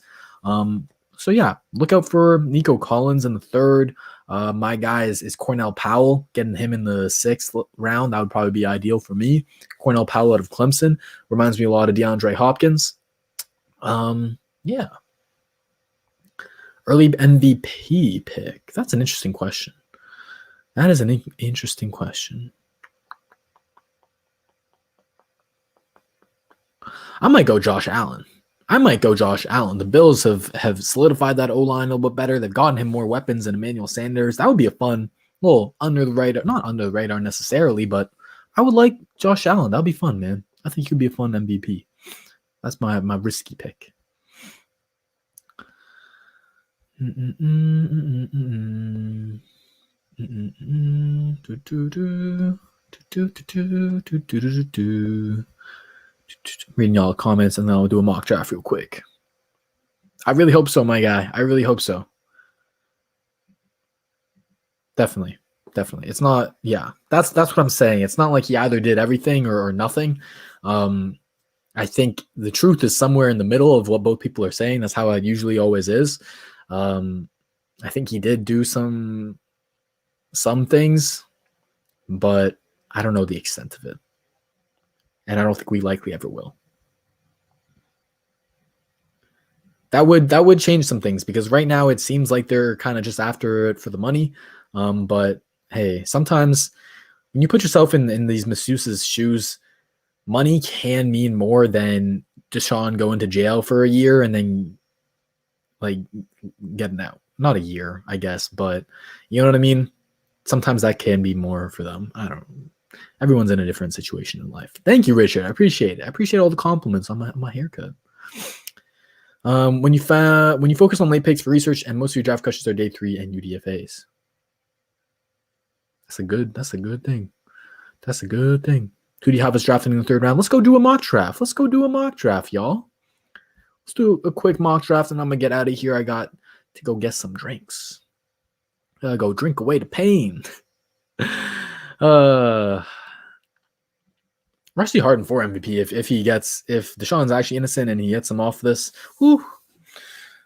A: So, yeah, look out for Nico Collins in the 3rd. My guy is Cornell Powell. Getting him in the 6th round, that would probably be ideal for me. Cornell Powell out of Clemson reminds me a lot of DeAndre Hopkins. Yeah. Early MVP pick. That's an interesting question. That is an interesting question. I might go Josh Allen. The Bills have solidified that O-line a little bit better. They've gotten him more weapons than Emmanuel Sanders. That would be a fun, little under the radar, not under the radar necessarily, but I would like Josh Allen. That would be fun, man. I think he would be a fun MVP. That's my risky pick. Reading y'all comments, and then I'll do a mock draft real quick. I really hope so, my guy. I really hope so. Definitely. It's not, yeah. That's what I'm saying. It's not like he either did everything or nothing. I think the truth is somewhere in the middle of what both people are saying. That's how it usually always is. I think he did do some things, but I don't know the extent of it. And I don't think we likely ever will. That would change some things, because right now it seems like they're kind of just after it for the money. But hey, sometimes when you put yourself in these masseuses' shoes, money can mean more than Deshaun going to jail for a year and then like getting out. Not a year, I guess, but you know what I mean? Sometimes that can be more for them. I don't know. Everyone's in a different situation in life. Thank you, Richard. I appreciate it. I appreciate all the compliments on my haircut. When you focus on late picks for research, and most of your draft questions are day 3 and UDFAs. That's a good thing. That's a good thing. Who do you have us drafting in the 3rd round? Let's go do a mock draft. Let's go do a mock draft, y'all. Let's do a quick mock draft, and I'm going to get out of here. I got to go get some drinks. Go drink away the pain. Rusty Harden for MVP if Deshaun's actually innocent and he gets him off this. Whew.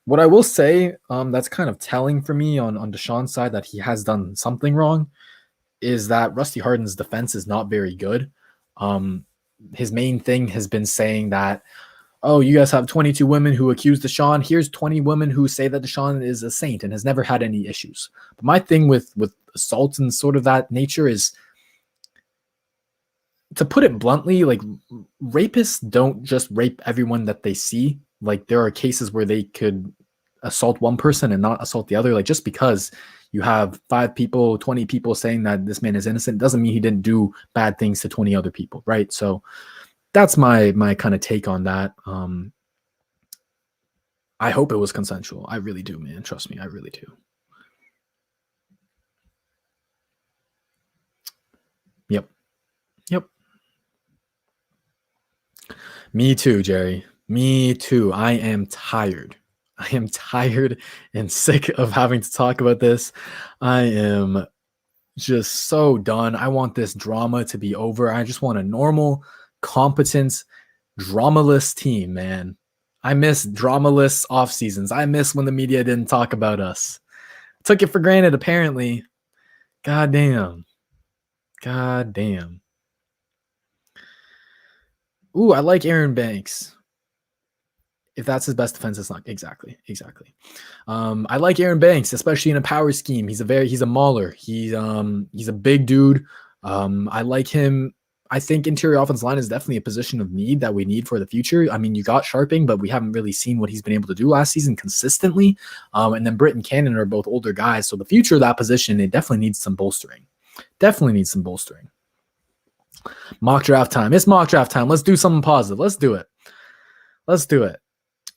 A: What I will say that's kind of telling for me on Deshaun's side that he has done something wrong is that Rusty Harden's defense is not very good. His main thing has been saying that, oh, you guys have 22 women who accuse Deshaun. Here's 20 women who say that Deshaun is a saint and has never had any issues. But my thing with assault and sort of that nature is, to put it bluntly, like, rapists don't just rape everyone that they see. Like, there are cases where they could assault one person and not assault the other. Like, just because you have 5 people, 20 people saying that this man is innocent doesn't mean he didn't do bad things to 20 other people, right? So that's my kind of take on that. I hope it was consensual. I really do, man. Trust me, I really do. Yep. Me too, Jerry. Me too. I am tired. I am tired and sick of having to talk about this. I am just so done. I want this drama to be over. I just want a normal, competent, dramaless team, man. I miss dramaless off seasons. I miss when the media didn't talk about us. Took it for granted, apparently. God damn. Ooh, I like Aaron Banks. If that's his best defense, it's not. Exactly. I like Aaron Banks, especially in a power scheme. He's a mauler. He's a big dude. I like him. I think interior offensive line is definitely a position of need that we need for the future. I mean, you got Sharping, but we haven't really seen what he's been able to do last season consistently. And then Britt and Cannon are both older guys. So the future of that position, it definitely needs some bolstering. Mock draft time. It's mock draft time. Let's do something positive. Let's do it.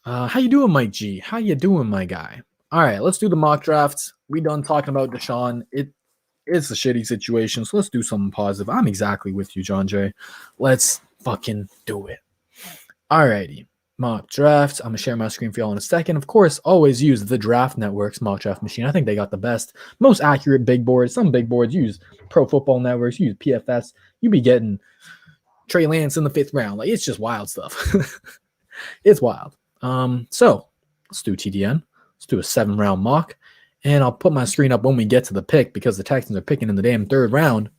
A: How you doing, Mike G? How you doing, my guy? All right, let's do the mock drafts. We done talking about Deshaun. It's a shitty situation, so let's do something positive. I'm exactly with you, John Jay. Let's fucking do it. All righty. Mock draft. I'm going to share my screen for y'all in a second. Of course, always use the Draft Network's mock draft machine. I think they got the best, most accurate big boards. Some big boards use Pro Football Networks, use PFS. You be getting Trey Lance in the 5th round. Like, it's just wild stuff. It's wild. So let's do TDN. Let's do a 7-round mock. And I'll put my screen up when we get to the pick because the Texans are picking in the damn 3rd round.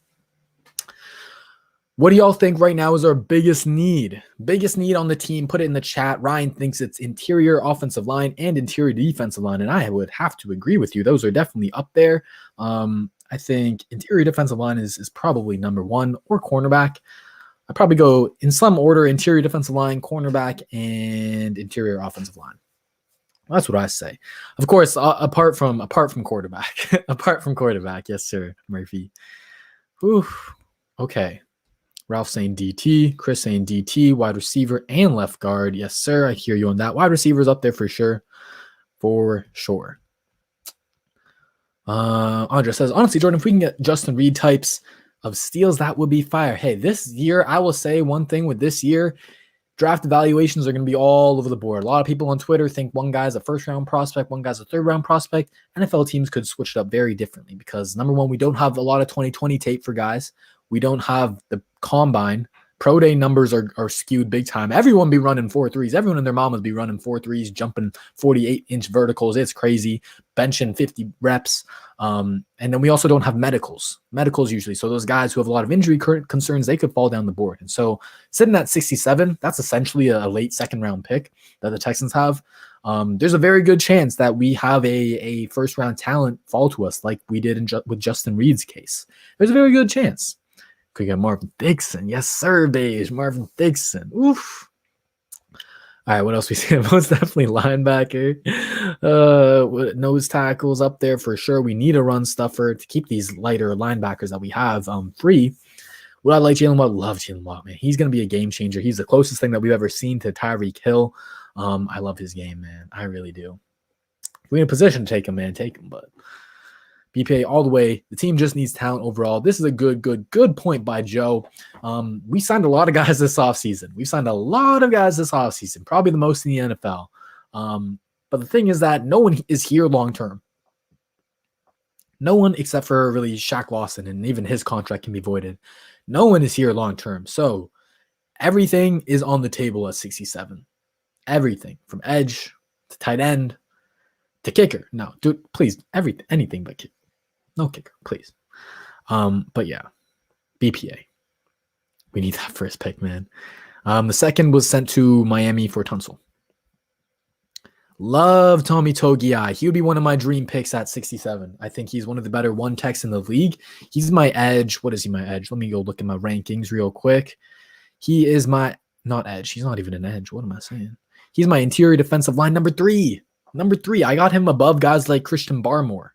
A: What do y'all think right now is our biggest need? Biggest need on the team? Put it in the chat. Ryan thinks it's interior offensive line and interior defensive line, and I would have to agree with you. Those are definitely up there. I think interior defensive line is probably number 1, or cornerback. I'd probably go in some order: interior defensive line, cornerback, and interior offensive line. That's what I say. Of course, apart from quarterback. Apart from quarterback. Yes, sir, Murphy. Oof. Okay. Ralph saying DT. Chris saying DT, wide receiver and left guard. Yes, sir. I hear you on that. Wide receiver's up there for sure. For sure. Andra says, honestly, Jordan, if we can get Justin Reed types of steals, that would be fire. Hey, this year, I will say one thing with this year, draft evaluations are going to be all over the board. A lot of people on Twitter think one guy's a 1st-round prospect, one guy's a 3rd-round prospect. NFL teams could switch it up very differently because, number one, we don't have a lot of 2020 tape for guys. We don't have the combine. Pro day numbers are skewed big time. Everyone be running 4.3s. Everyone and their mamas be running 4.3s, jumping 48-inch verticals. It's crazy. Benching 50 reps. And then we also don't have medicals usually. So those guys who have a lot of injury concerns, they could fall down the board. And so sitting at 67, that's essentially a late 2nd-round pick that the Texans have. There's a very good chance that we have a 1st-round talent fall to us like we did with Justin Reed's case. There's a very good chance. Could get Marvin Dixon. Yes, sir, beige. Marvin Dixon. Oof. All right, what else we see? Most definitely linebacker. Nose tackles up there for sure. We need a run stuffer to keep these lighter linebackers that we have free. Would I like Jalen Watt? Love Jalen Watt, man. He's going to be a game changer. He's the closest thing that we've ever seen to Tyreek Hill. I love his game, man. I really do. If we're in a position to take him, man, take him. But BPA all the way. The team just needs talent overall. This is a good point by Joe. We signed a lot of guys this offseason. We signed a lot of guys this offseason, probably the most in the NFL. But the thing is that no one is here long-term. No one except for really Shaq Lawson, and even his contract can be voided. No one is here long-term. So everything is on the table at 67. Everything from edge to tight end to kicker. No, dude, please, anything but kicker. No kicker, please. But yeah, BPA. We need that first pick, man. The second was sent to Miami for Tunsil. Love Tommy Togiai. He would be one of my dream picks at 67. I think he's one of the better one techs in the league. He's my edge. What is he, my edge? Let me go look at my rankings real quick. He is my, not edge. He's not even an edge. What am I saying? He's my interior defensive line number 3. Number 3. I got him above guys like Christian Barmore.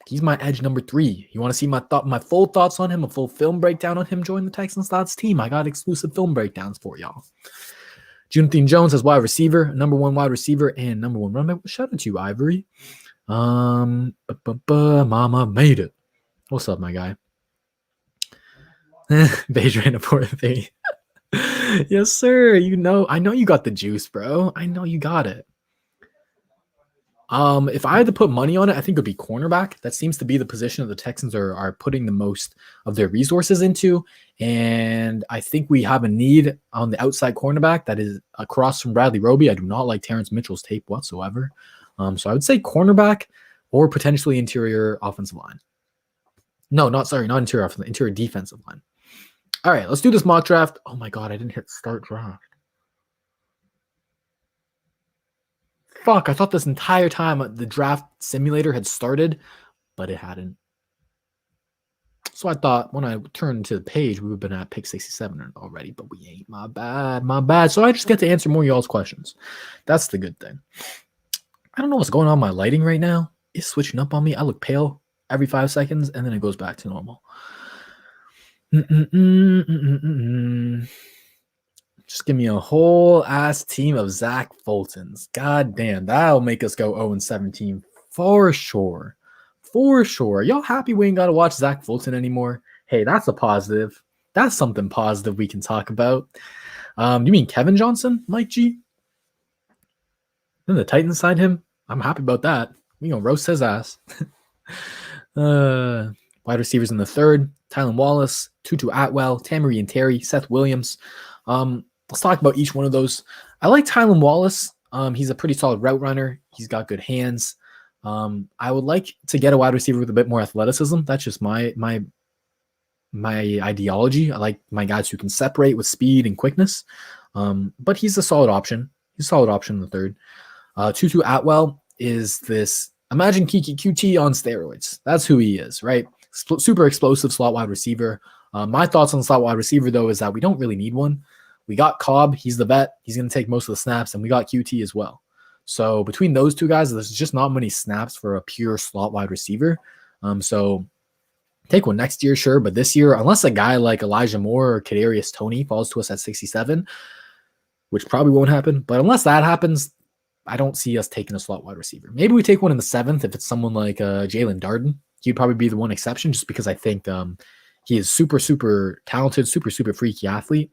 A: He's my edge number 3. You want to see my full thoughts on him, a full film breakdown on him? Join the TexansThoughts team. I got exclusive film breakdowns for y'all. Jonathan Jones as wide receiver, number 1 wide receiver, and number 1 running back. Shout out to you, Ivory. Mama made it. What's up, my guy? Beige ran a 4-3. Yes, sir. I know you got the juice, bro. I know you got it. If I had to put money on it, I think it would be cornerback. That seems to be the position that the Texans are putting the most of their resources into. And I think we have a need on the outside cornerback that is across from Bradley Roby. I do not like Terrence Mitchell's tape whatsoever. So I would say cornerback or potentially interior offensive line. No, not interior offensive, interior defensive line. All right, let's do this mock draft. Oh my God, I didn't hit start draft. Fuck, I thought this entire time the draft simulator had started, but it hadn't. So I thought when I turned to the page, we would have been at pick 67 already, but we ain't. My bad. So I just get to answer more of y'all's questions. That's the good thing. I don't know what's going on with my lighting right now. It's switching up on me. I look pale every 5 seconds, and then it goes back to normal. Just give me a whole ass team of Zach Fultons. God damn, that'll make us go 0-17 for sure. For sure. Y'all happy we ain't got to watch Zach Fulton anymore? Hey, that's a positive. That's something positive we can talk about. You mean Kevin Johnson, Mike G? Then the Titans signed him. I'm happy about that. We gonna roast his ass. Wide receivers in the 3rd. Tylan Wallace, Tutu Atwell, Tamari and Terry, Seth Williams. Let's talk about each one of those. I like Tylan Wallace. He's a pretty solid route runner. He's got good hands. I would like to get a wide receiver with a bit more athleticism. That's just my ideology. I like my guys who can separate with speed and quickness. But he's a solid option. He's a solid option in the 3rd. Tutu Atwell is this, imagine Kiki QT on steroids. That's who he is, right? Super explosive slot wide receiver. My thoughts on the slot wide receiver, though, is that we don't really need one. We got Cobb. He's the vet. He's going to take most of the snaps, and we got QT as well. So between those two guys, there's just not many snaps for a pure slot wide receiver. So take one next year, sure. But this year, unless a guy like Elijah Moore or Kadarius Toney falls to us at 67, which probably won't happen, but unless that happens, I don't see us taking a slot wide receiver. Maybe we take one in the 7th if it's someone like Jalen Darden. He'd probably be the one exception just because I think he is super, super talented, super, super freaky athlete.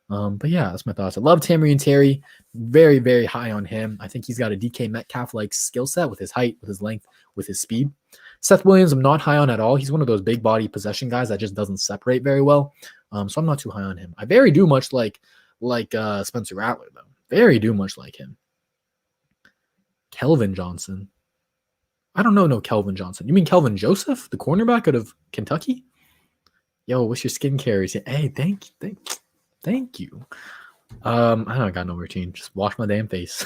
A: But yeah, that's my thoughts. I love Tamari and Terry. Very, very high on him. I think he's got a DK Metcalf-like skill set with his height, with his length, with his speed. Seth Williams, I'm not high on at all. He's one of those big body possession guys that just doesn't separate very well. So I'm not too high on him. I very do much like Spencer Rattler, though. Very do much like him. Kelvin Johnson. I don't know no Kelvin Johnson. You mean Kelvin Joseph, the cornerback out of Kentucky? Yo, what's your skincare? Hey, thank you. I got no routine. Just wash my damn face.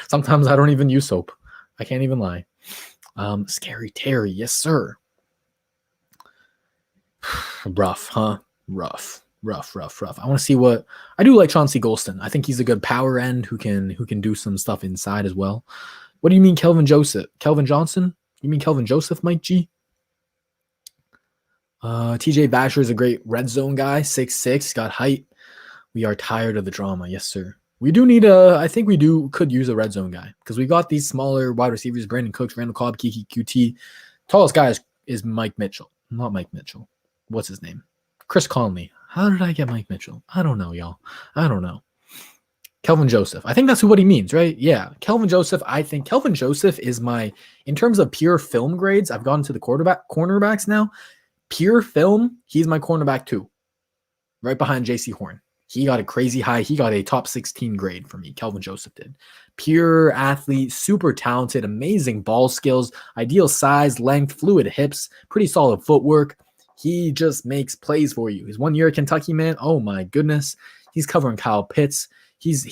A: Sometimes I don't even use soap. I can't even lie. Scary Terry, yes, sir. Rough, huh? Rough. I want to see what I do like Chauncey Golston. I think he's a good power end who can do some stuff inside as well. What do you mean Kelvin Joseph? Kelvin Johnson? You mean Kelvin Joseph, Mike G? TJ Vasher is a great red zone guy, 6'6", got height. We are tired of the drama. Yes, sir. We do need I think we could use a red zone guy because we got these smaller wide receivers, Brandon Cooks, Randall Cobb, Kiki QT. Tallest guy is Mike Mitchell. Not Mike Mitchell. What's his name? Chris Conley. How did I get Mike Mitchell? I don't know, y'all. I don't know. Kelvin Joseph. I think that's what he means, right? Yeah. Kelvin Joseph. I think Kelvin Joseph is in terms of pure film grades, I've gone to the cornerbacks now. Pure film, he's my cornerback 2. Right behind JC Horn. He got a crazy high. He got a top 16 grade for me. Kelvin Joseph did. Pure athlete, super talented, amazing ball skills, ideal size, length, fluid hips, pretty solid footwork. He just makes plays for you. His 1 year at Kentucky, man. Oh my goodness. He's covering Kyle Pitts. He's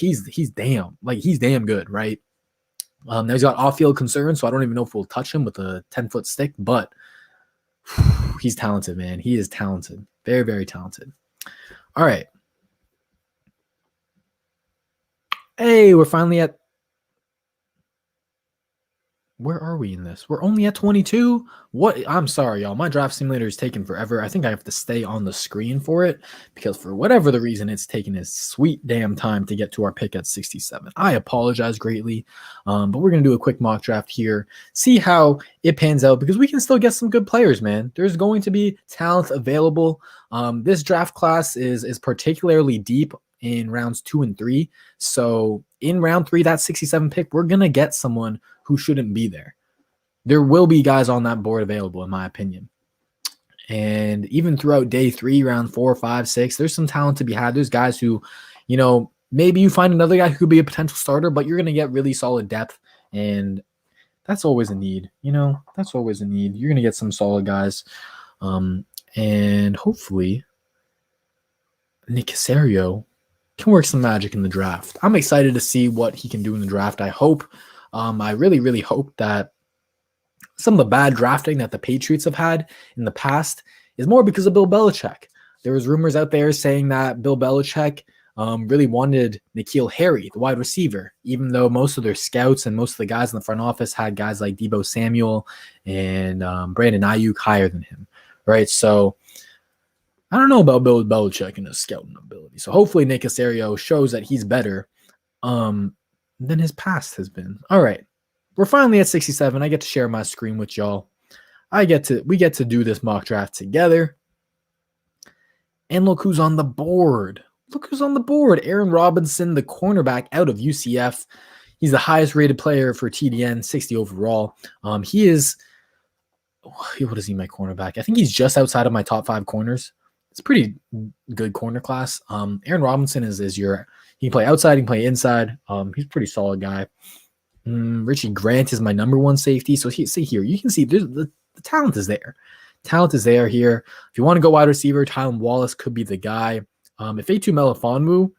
A: damn good, right? Now he's got off-field concerns, so I don't even know if we'll touch him with a 10-foot stick, but he's talented, man. He is talented. Very, very talented. All right. Hey, we're finally at... Where are we in this? We're only at 22? What? I'm sorry, y'all. My draft simulator is taking forever. I think I have to stay on the screen for it because for whatever the reason, it's taking its sweet damn time to get to our pick at 67. I apologize greatly, but we're going to do a quick mock draft here, see how it pans out because we can still get some good players, man. There's going to be talent available. This draft class is particularly deep in rounds 2 and 3. So in round 3, that 67 pick, we're going to get someone who shouldn't be there. There will be guys on that board available, in my opinion. And even throughout day 3, round 4, 5, 6, there's some talent to be had. There's guys who, maybe you find another guy who could be a potential starter, but you're going to get really solid depth. And that's always a need. That's always a need. You're going to get some solid guys. And hopefully Nick Caserio can work some magic in the draft. I'm excited to see what he can do in the draft. I really, really hope that some of the bad drafting that the Patriots have had in the past is more because of Bill Belichick. There was rumors out there saying that Bill Belichick really wanted N'Keal Harry, the wide receiver, even though most of their scouts and most of the guys in the front office had guys like Deebo Samuel and Brandon Ayuk higher than him, right? So I don't know about Bill Belichick and his scouting ability. So hopefully Nick Caserio shows that he's better than his past has been. All right. We're finally at 67. I get to share my screen with y'all. We get to do this mock draft together. And look who's on the board. Aaron Robinson, the cornerback out of UCF. He's the highest rated player for TDN, 60 overall. He is, what is he, my cornerback? I think he's just outside of my top 5 corners. It's a pretty good corner class. Aaron Robinson is your, he can play outside, he can play inside. He's a pretty solid guy. Richie Grant is my number 1 safety. So see here, you can see the talent is there. Talent is there here. If you want to go wide receiver, Tylan Wallace could be the guy. If A2 Melifonwu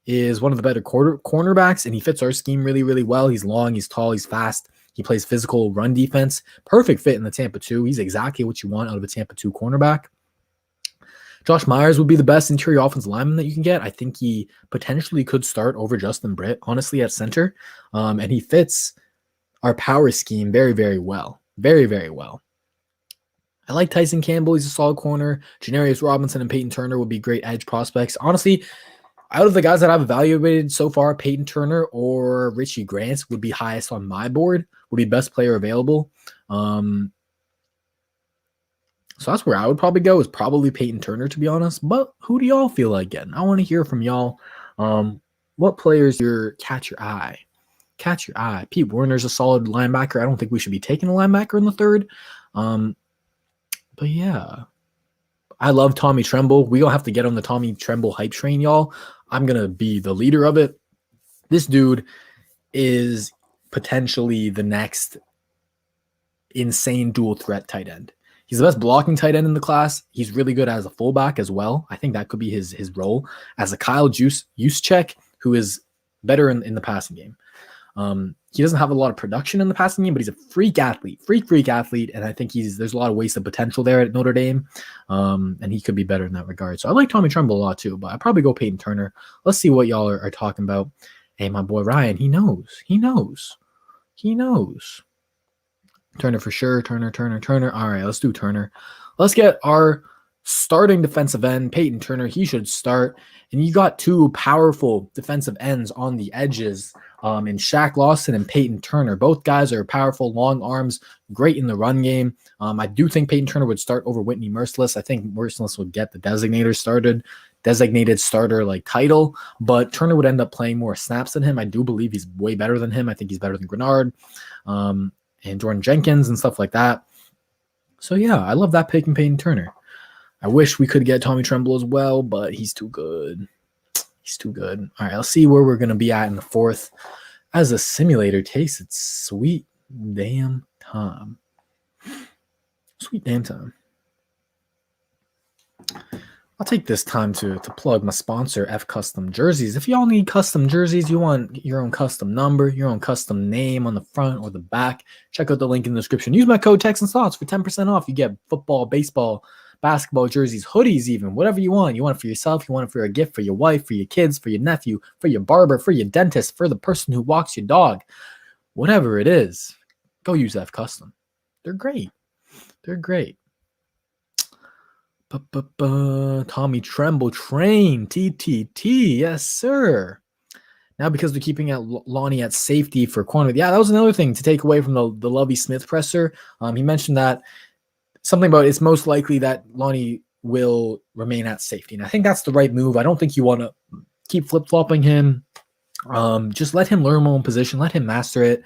A: is one of the better cornerbacks and he fits our scheme really, really well. He's long, he's tall, he's fast. He plays physical run defense. Perfect fit in the Tampa 2. He's exactly what you want out of a Tampa 2 cornerback. Josh Myers would be the best interior offensive lineman that you can get. I think he potentially could start over Justin Britt, honestly, at center. And he fits our power scheme very, very well. Very, very well. I like Tyson Campbell. He's a solid corner. Janarius Robinson and Peyton Turner would be great edge prospects. Honestly, out of the guys that I've evaluated so far, Peyton Turner or Richie Grant would be highest on my board, would be best player available. So that's where I would probably go, is probably Peyton Turner, to be honest. But who do y'all feel like getting? I want to hear from y'all. What players catch your eye? Catch your eye. Pete Werner's a solid linebacker. I don't think we should be taking a linebacker in the 3rd. But yeah, I love Tommy Tremble. We don't have to get on the Tommy Tremble hype train, y'all. I'm going to be the leader of it. This dude is potentially the next insane dual threat tight end. He's the best blocking tight end in the class. He's really good as a fullback as well. I think that could be his role as a Kyle Juszczyk, who is better in the passing game. He doesn't have a lot of production in the passing game, but he's a freak athlete. And I think there's a lot of wasted potential there at Notre Dame. And he could be better in that regard. So I like Tommy Tremble a lot too, but I'd probably go Peyton Turner. Let's see what y'all are talking about. Hey, my boy Ryan, he knows. Turner for sure. Turner. All right, let's do Turner. Let's get our starting defensive end, Peyton Turner, he should start. And you got two powerful defensive ends on the edges in Shaq Lawson and Peyton Turner. Both guys are powerful, long arms, great in the run game. I do think Peyton Turner would start over Whitney Merciless. I think Merciless would get the designated starter like title, but Turner would end up playing more snaps than him. I do believe he's way better than him. I think he's better than Grenard and Jordan Jenkins and stuff like that. So yeah, I love that pick in Peyton Turner. I wish we could get Tommy Tremble as well, but he's too good. He's too good. All right, let's see where we're going to be at in the fourth as the simulator takes its sweet damn time. Sweet damn time. I'll take this time to plug my sponsor, F Custom Jerseys. If y'all need custom jerseys, you want your own custom number, your own custom name on the front or the back, check out the link in the description. Use my code TexansThoughts for 10% off. You get football, baseball, basketball jerseys, hoodies even, whatever you want. You want it for yourself, you want it for a gift for your wife, for your kids, for your nephew, for your barber, for your dentist, for the person who walks your dog. Whatever it is, go use F Custom. They're great. They're great. Tommy Tremble train TTT, yes sir. Now because they're keeping out Lonnie at safety for corner, yeah, that was another thing to take away from the Lovie Smith presser. He mentioned that something about it's most likely that Lonnie will remain at safety, and I think that's the right move. I don't think you want to keep flip flopping him. Just let him learn one position, let him master it.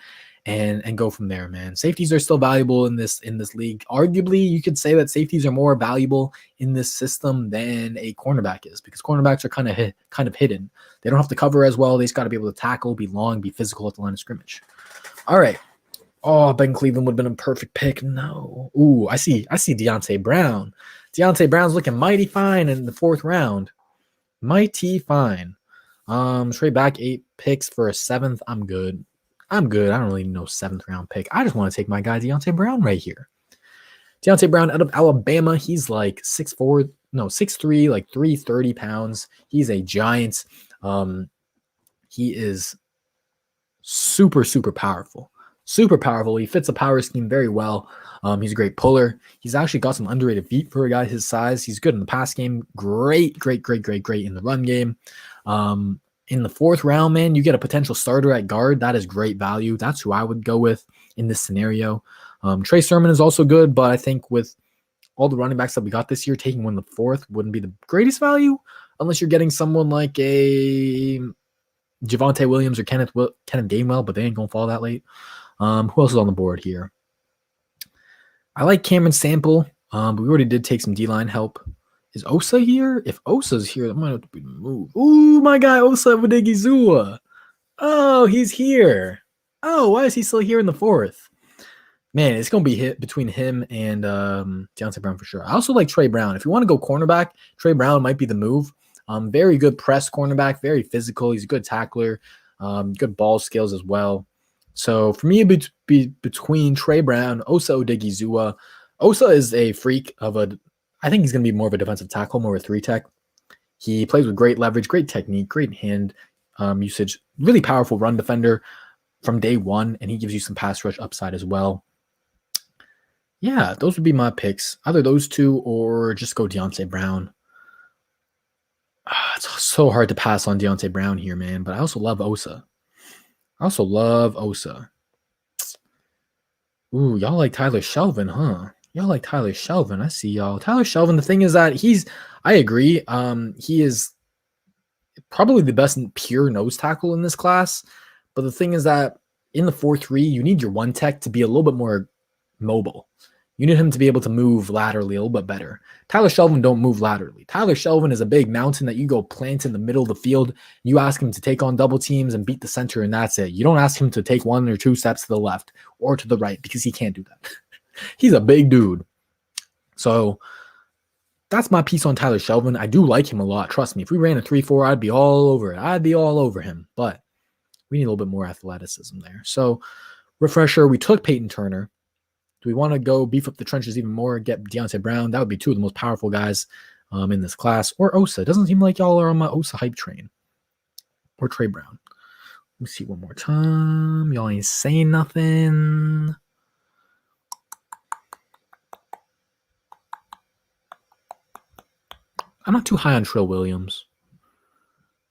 A: And go from there, man. Safeties are still valuable in this league. Arguably, you could say that safeties are more valuable in this system than a cornerback is, because cornerbacks are kind of hidden. They don't have to cover as well. They just got to be able to tackle, be long, be physical at the line of scrimmage. All right. Oh, Ben Cleveland would have been a perfect pick. No. Ooh, I see Deontay Brown. Deontay Brown's looking mighty fine in the fourth round. Mighty fine. Trade back 8 picks for a 7th. I'm good. I don't really need no 7th round pick. I just want to take my guy Deontay Brown right here. Deontay Brown out of Alabama. He's like 6'3", like 330 pounds. He's a giant. He is super, super powerful. Super powerful. He fits a power scheme very well. He's a great puller. He's actually got some underrated feet for a guy his size. He's good in the pass game. Great in the run game. In the 4th round, man, you get a potential starter at guard. That is great value. That's who I would go with in this scenario. Trey Sermon is also good, but I think with all the running backs that we got this year, taking one in the 4th wouldn't be the greatest value unless you're getting someone like a Javonte Williams or Kenneth Gainwell, but they ain't going to fall that late. Who else is on the board here? I like Cameron Sample, but we already did take some D-line help. Is Osa here? If Osa's here, that might have to be the move. Ooh, my guy Osa Odigizua. Oh, he's here. Oh, why is he still here in the 4th? Man, it's going to be hit between him and Deontay Brown for sure. I also like Trey Brown. If you want to go cornerback, Trey Brown might be the move. Very good press cornerback, very physical. He's a good tackler, good ball skills as well. So for me, it'd be between Trey Brown, Osa Odigizua. Osa is a freak of I think he's going to be more of a defensive tackle, more of a 3-tech. He plays with great leverage, great technique, great hand usage, really powerful run defender from day one, and he gives you some pass rush upside as well. Yeah, those would be my picks. Either those two or just go Deontay Brown. It's so hard to pass on Deontay Brown here, man, but I also love Osa. Ooh, y'all like Tyler Shelvin, huh? Y'all like Tyler Shelvin. I see y'all. Tyler Shelvin, the thing is that I agree. He is probably the best pure nose tackle in this class. But the thing is that in the 4-3, you need your 1-tech to be a little bit more mobile. You need him to be able to move laterally a little bit better. Tyler Shelvin don't move laterally. Tyler Shelvin is a big mountain that you go plant in the middle of the field. You ask him to take on double teams and beat the center, and that's it. You don't ask him to take 1 or 2 steps to the left or to the right because he can't do that. He's a big dude. So that's my piece on Tyler Shelvin. I do like him a lot. Trust me. If we ran a 3-4, I'd be all over it. I'd be all over him. But we need a little bit more athleticism there. So refresher, we took Peyton Turner. Do we want to go beef up the trenches even more, get Deontay Brown? That would be 2 of the most powerful guys in this class. Or Osa. It doesn't seem like y'all are on my Osa hype train. Or Trey Brown. Let me see one more time. Y'all ain't saying nothing. I'm not too high on Trill Williams.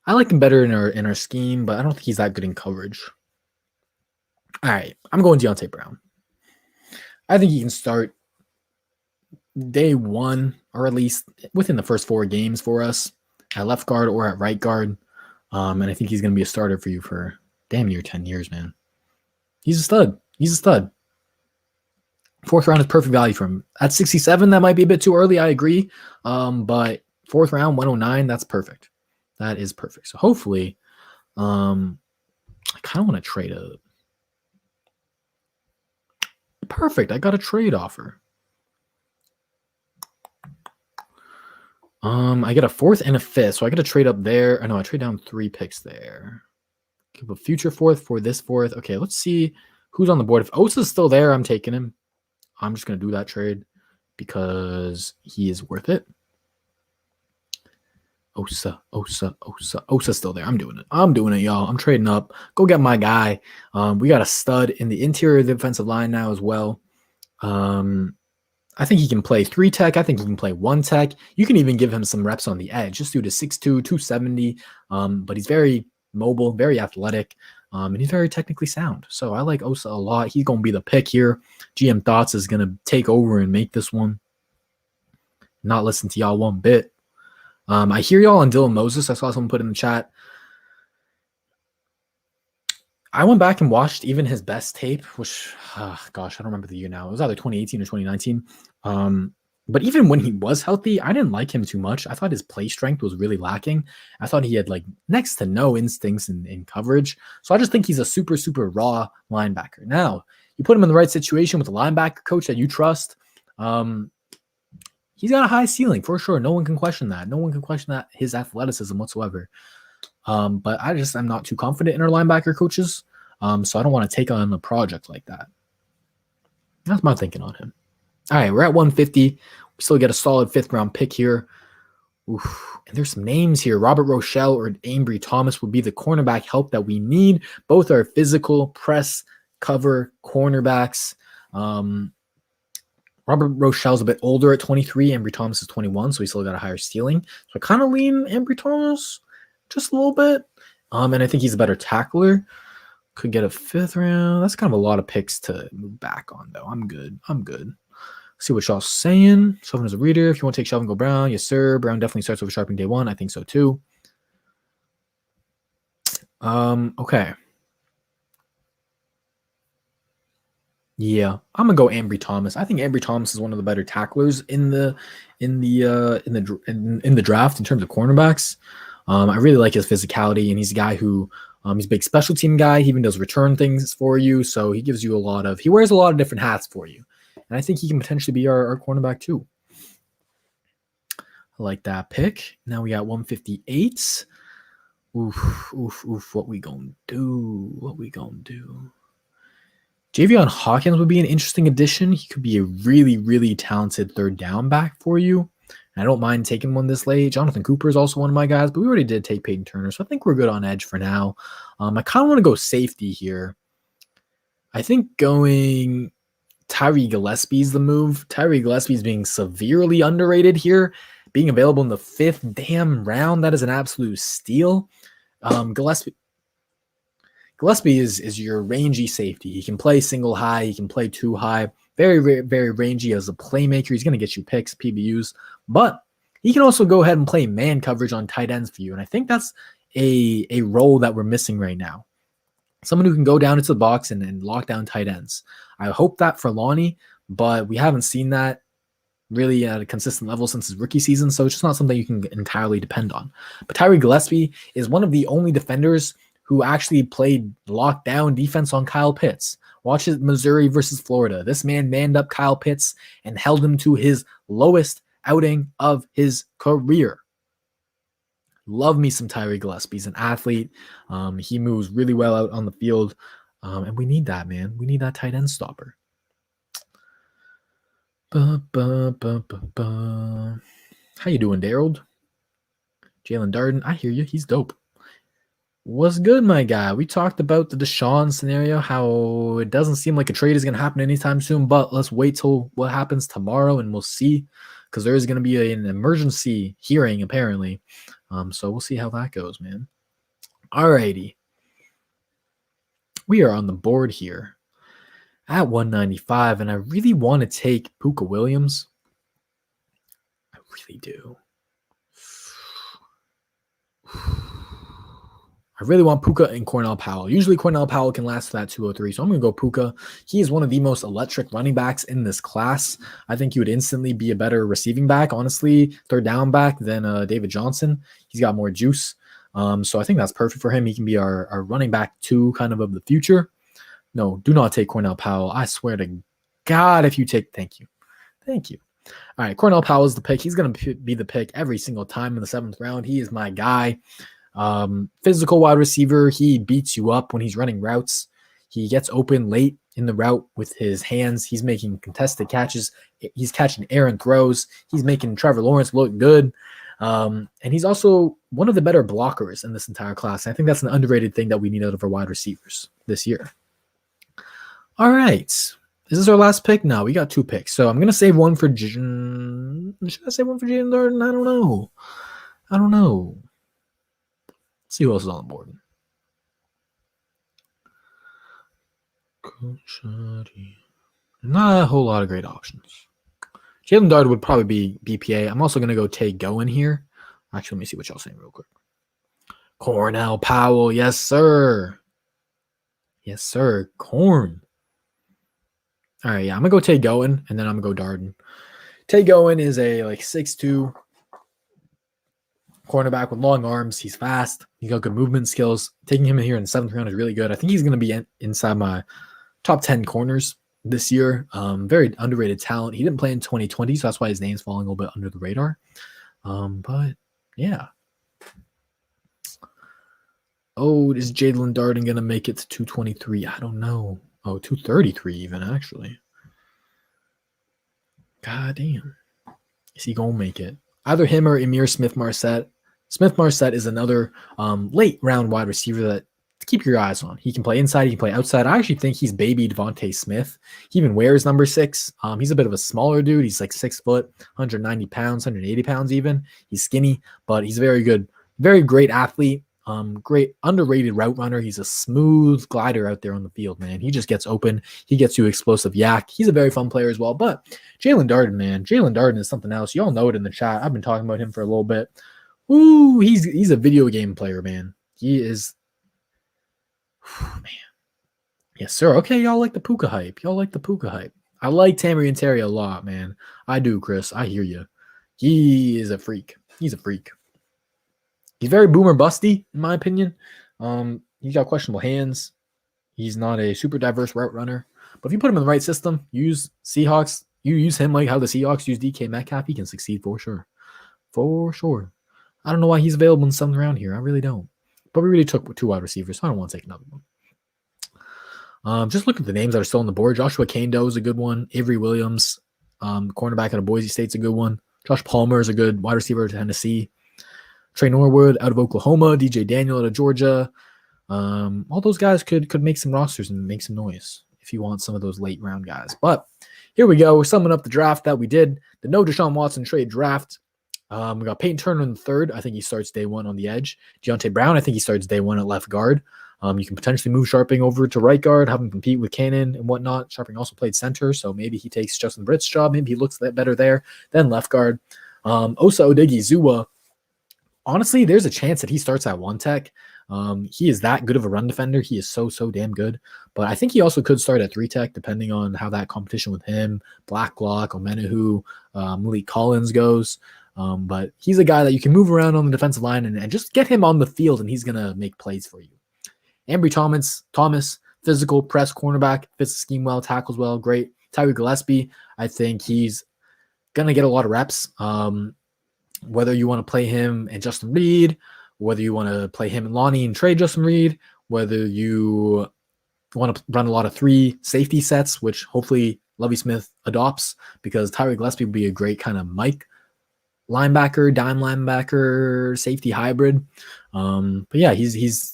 A: I like him better in our scheme, but I don't think he's that good in coverage. All right, I'm going Deontay Brown. I think he can start day one, or at least within the first 4 games for us at left guard or at right guard. And I think he's going to be a starter for you for damn near 10 years, man. He's a stud. He's a stud. 4th round is perfect value for him. At 67, that might be a bit too early. I agree. But 4th round, 109, that's perfect. That is perfect. So hopefully, I kind of want to trade a. Perfect. I got a trade offer. I get a 4th and a 5th, so I get to trade up there. I know I trade down 3 picks there. Give a future 4th for this 4th. Okay, let's see who's on the board. If Osa's still there, I'm taking him. I'm just gonna do that trade because he is worth it. Osa's still there. I'm doing it, y'all. I'm trading up. Go get my guy. We got a stud in the interior of the defensive line now as well. I think he can play 3 tech. I think he can play 1 tech. You can even give him some reps on the edge, just due to 6'2", 270. But he's very mobile, very athletic, and he's very technically sound. So I like Osa a lot. He's going to be the pick here. GM Thoughts is going to take over and make this one. Not listen to y'all one bit. I hear y'all on Dylan Moses. I saw someone put in the chat. I went back and watched even his best tape, which, gosh, I don't remember the year now. It was either 2018 or 2019. But even when he was healthy, I didn't like him too much. I thought his play strength was really lacking. I thought he had like next to no instincts in coverage. So I just think he's a super, super raw linebacker. Now, you put him in the right situation with a linebacker coach that you trust. He's got a high ceiling for sure. No one can question that. No one can question that his athleticism whatsoever. But I'm not too confident in our linebacker coaches. So I don't want to take on a project like that. That's my thinking on him. All right, we're at 150. We still get a solid 5th round pick here. Oof. And there's some names here. Robert Rochelle or Ambry Thomas would be the cornerback help that we need. Both are physical, press, cover cornerbacks. Robert Rochelle's a bit older at 23. Ambry Thomas is 21, so he still got a higher ceiling. So I kind of lean Ambry Thomas just a little bit. And I think he's a better tackler. Could get a 5th round. That's kind of a lot of picks to move back on, though. I'm good. See what y'all saying. Shelvin is a reader. If you want to take Shelvin, go Brown. Yes, sir. Brown definitely starts with sharpening day 1. I think so, too. Okay. Yeah, I'm gonna go Ambry Thomas. I think Ambry Thomas is one of the better tacklers in the draft in terms of cornerbacks. I really like his physicality, and he's a guy who he's a big special team guy. He even does return things for you, so he gives you he wears a lot of different hats for you, and I think he can potentially be our cornerback too. I like that pick. Now we got 158. Oof. What we gonna do? Javion Hawkins would be an interesting addition. He could be a really, really talented 3rd down back for you. And I don't mind taking one this late. Jonathan Cooper is also one of my guys, but we already did take Peyton Turner, so I think we're good on edge for now. I kind of want to go safety here. I think going Tyree Gillespie is the move. Tyree Gillespie is being severely underrated here. Being available in the 5th damn round, that is an absolute steal. Gillespie is your rangy safety. He can play single high. He can play 2 high. Very, very, very rangy as a playmaker. He's going to get you picks, PBUs. But he can also go ahead and play man coverage on tight ends for you. And I think that's a role that we're missing right now. Someone who can go down into the box and lock down tight ends. I hope that for Lonnie, but we haven't seen that really at a consistent level since his rookie season. So it's just not something you can entirely depend on. But Tyree Gillespie is one of the only defenders who actually played lockdown defense on Kyle Pitts. Watch it, Missouri versus Florida. This man manned up Kyle Pitts and held him to his lowest outing of his career. Love me some Tyree Gillespie. He's an athlete. He moves really well out on the field. And we need that, man. We need that tight end stopper. How you doing, Daryl? Jalen Darden, I hear you. He's dope. What's good, my guy? We talked about the Deshaun scenario, how it doesn't seem like a trade is going to happen anytime soon, but let's wait till what happens tomorrow and we'll see. because there is going to be an emergency hearing apparently. So we'll see how that goes, man. Alrighty. We are on the board here at 195, and I really want to take Puka Williams. I really do. I really want Puka and Cornell Powell. Usually Cornell Powell can last to that 203, so I'm going to go Puka. He is one of the most electric running backs in this class. I think he would instantly be a better receiving back, honestly, third down back than David Johnson. He's got more juice. So I think that's perfect for him. He can be our running back 2 kind of the future. No, do not take Cornell Powell. I swear to God, if you take, thank you. All right, Cornell Powell is the pick. He's going to be the pick every single time in the 7th round. He is my guy. Physical wide receiver. He beats you up when he's running routes. He gets open late in the route with his hands. He's making contested catches. He's catching errant throws. He's making Trevor Lawrence look good. And he's also one of the better blockers in this entire class. And I think that's an underrated thing that we need out of our wide receivers this year. All right. Is this our last pick? No, we got 2 picks. So I'm going to save one for should I save one for Jalen Darden? I don't know. Let's see who else is on the board. Not a whole lot of great options. Jalen Darden would probably be BPA. I'm also going to go Tay Goin here. Actually, let me see what y'all saying real quick. Cornell Powell. Yes, sir. Corn. All right, yeah, I'm going to go Tay Goin, and then I'm going to go Darden. Tay Goin is a 6'2", cornerback with long arms. He's fast. He's got good movement skills. Taking him in here in the 7th round is really good. I think he's going to be inside my top 10 corners this year. Very underrated talent. He didn't play in 2020, so that's why his name's falling a little bit under the radar. But yeah. Oh, is Jalen Darden going to make it to 223? I don't know. Oh, 233 even, actually. God damn. Is he going to make it? Either him or Emir Smith-Marset. Smith-Marset is another late round wide receiver that to keep your eyes on. He can play inside. He can play outside. I actually think he's baby Devontae Smith. He even wears number 6. He's a bit of a smaller dude. He's like 6 foot, 190 pounds, 180 pounds even. He's skinny, but he's very good. Very great athlete. Great underrated route runner. He's a smooth glider out there on the field, man. He just gets open. He gets you explosive yak. He's a very fun player as well. But Jalen Darden, man. Jalen Darden is something else. Y'all know it in the chat. I've been talking about him for a little bit. Ooh, he's a video game player, man. He is. Man. Yes, sir. Okay, y'all like the Puka hype. I like Tammy and Terry a lot, man. I do, Chris. I hear you. He is a freak. He's very boomer busty, in my opinion. He's got questionable hands. He's not a super diverse route runner. But if you put him in the right system, use Seahawks, you use him like how the Seahawks use DK Metcalf, he can succeed for sure. I don't know why he's available in some round here. I really don't. But we really took 2 wide receivers, so I don't want to take another one. Just look at the names that are still on the board. Joshua Kando is a good one. Avery Williams, cornerback out of Boise State's a good one. Josh Palmer is a good wide receiver at Tennessee. Trey Norwood out of Oklahoma. DJ Daniel out of Georgia. All those guys could make some rosters and make some noise if you want some of those late round guys. But here we go. We're summing up the draft that we did. The no Deshaun Watson trade draft. We got Peyton Turner in the 3rd. I think he starts day 1 on the edge. Deontay Brown, I think he starts day 1 at left guard. You can potentially move Sharping over to right guard, have him compete with Cannon and whatnot. Sharping also played center, so maybe he takes Justin Britt's job. Maybe he looks better there than left guard. Osa Odigizua, honestly, there's a chance that he starts at 1 tech. He is that good of a run defender. He is so damn good. But I think he also could start at 3 tech, depending on how that competition with him, Blacklock, Omenahu, Malik Collins goes. But he's a guy that you can move around on the defensive line and just get him on the field, and he's going to make plays for you. Ambry Thomas, physical, press cornerback, fits the scheme well, tackles well, great. Tyree Gillespie, I think he's going to get a lot of reps. Whether you want to play him and Justin Reed, whether you want to play him and Lonnie and trade Justin Reed, whether you want to run a lot of 3 safety sets, which hopefully Lovie Smith adopts, because Tyree Gillespie would be a great kind of Mike linebacker, dime linebacker, safety hybrid. But yeah, he's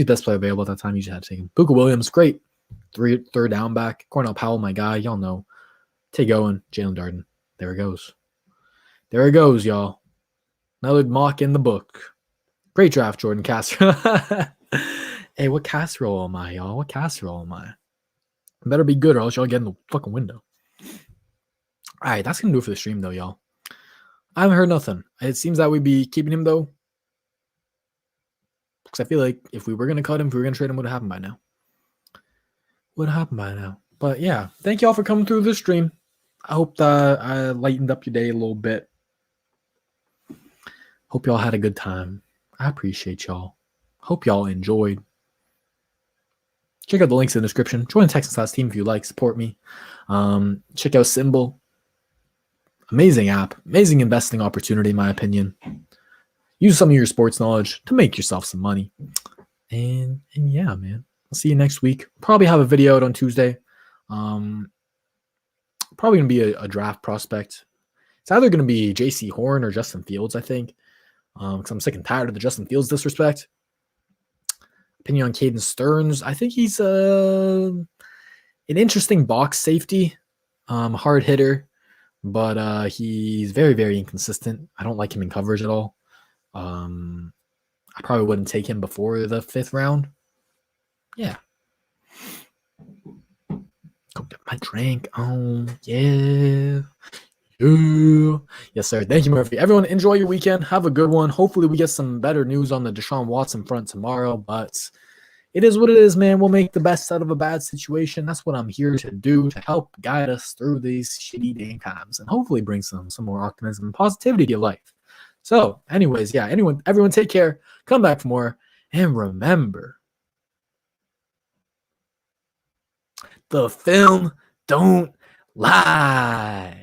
A: best player available at that time. You just had to take him. Puka Williams, great. 3rd down back. Cornell Powell, my guy. Y'all know. Tay Goin, Jalen Darden. There it goes. There it goes, y'all. Another mock in the book. Great draft, Jordan Castro. Hey, what casserole am I, y'all? What casserole am I? Better be good or else y'all get in the fucking window. All right, that's going to do it for the stream, though, y'all. I haven't heard nothing. It seems that we'd be keeping him, though. Because I feel like if we were going to cut him, if we were going to trade him, would have happened by now. But yeah, thank y'all for coming through the stream. I hope that I lightened up your day a little bit. Hope y'all had a good time. I appreciate y'all. Hope y'all enjoyed. Check out the links in the description. Join the Texan Stock team if you like. Support me. Check out Simbull. Amazing app. Amazing investing opportunity, in my opinion. Use some of your sports knowledge to make yourself some money. And yeah, man. I'll see you next week. Probably have a video out on Tuesday. Probably going to be a draft prospect. It's either going to be J.C. Horn or Justin Fields, I think. Because I'm sick and tired of the Justin Fields disrespect. Opinion on Caden Stearns. I think he's an interesting box safety. Hard hitter. But he's very, very inconsistent. I don't like him in coverage at all. I probably wouldn't take him before the 5th round. Yeah. Go get my drink. Oh, yeah. Yes, sir. Thank you, Murphy. Everyone, enjoy your weekend. Have a good one. Hopefully, we get some better news on the Deshaun Watson front tomorrow. But it is what it is, man. We'll make the best out of a bad situation. That's what I'm here to do, to help guide us through these shitty dang times and hopefully bring some more optimism and positivity to your life. So, anyways, yeah, everyone take care. Come back for more. And remember, the film don't lie.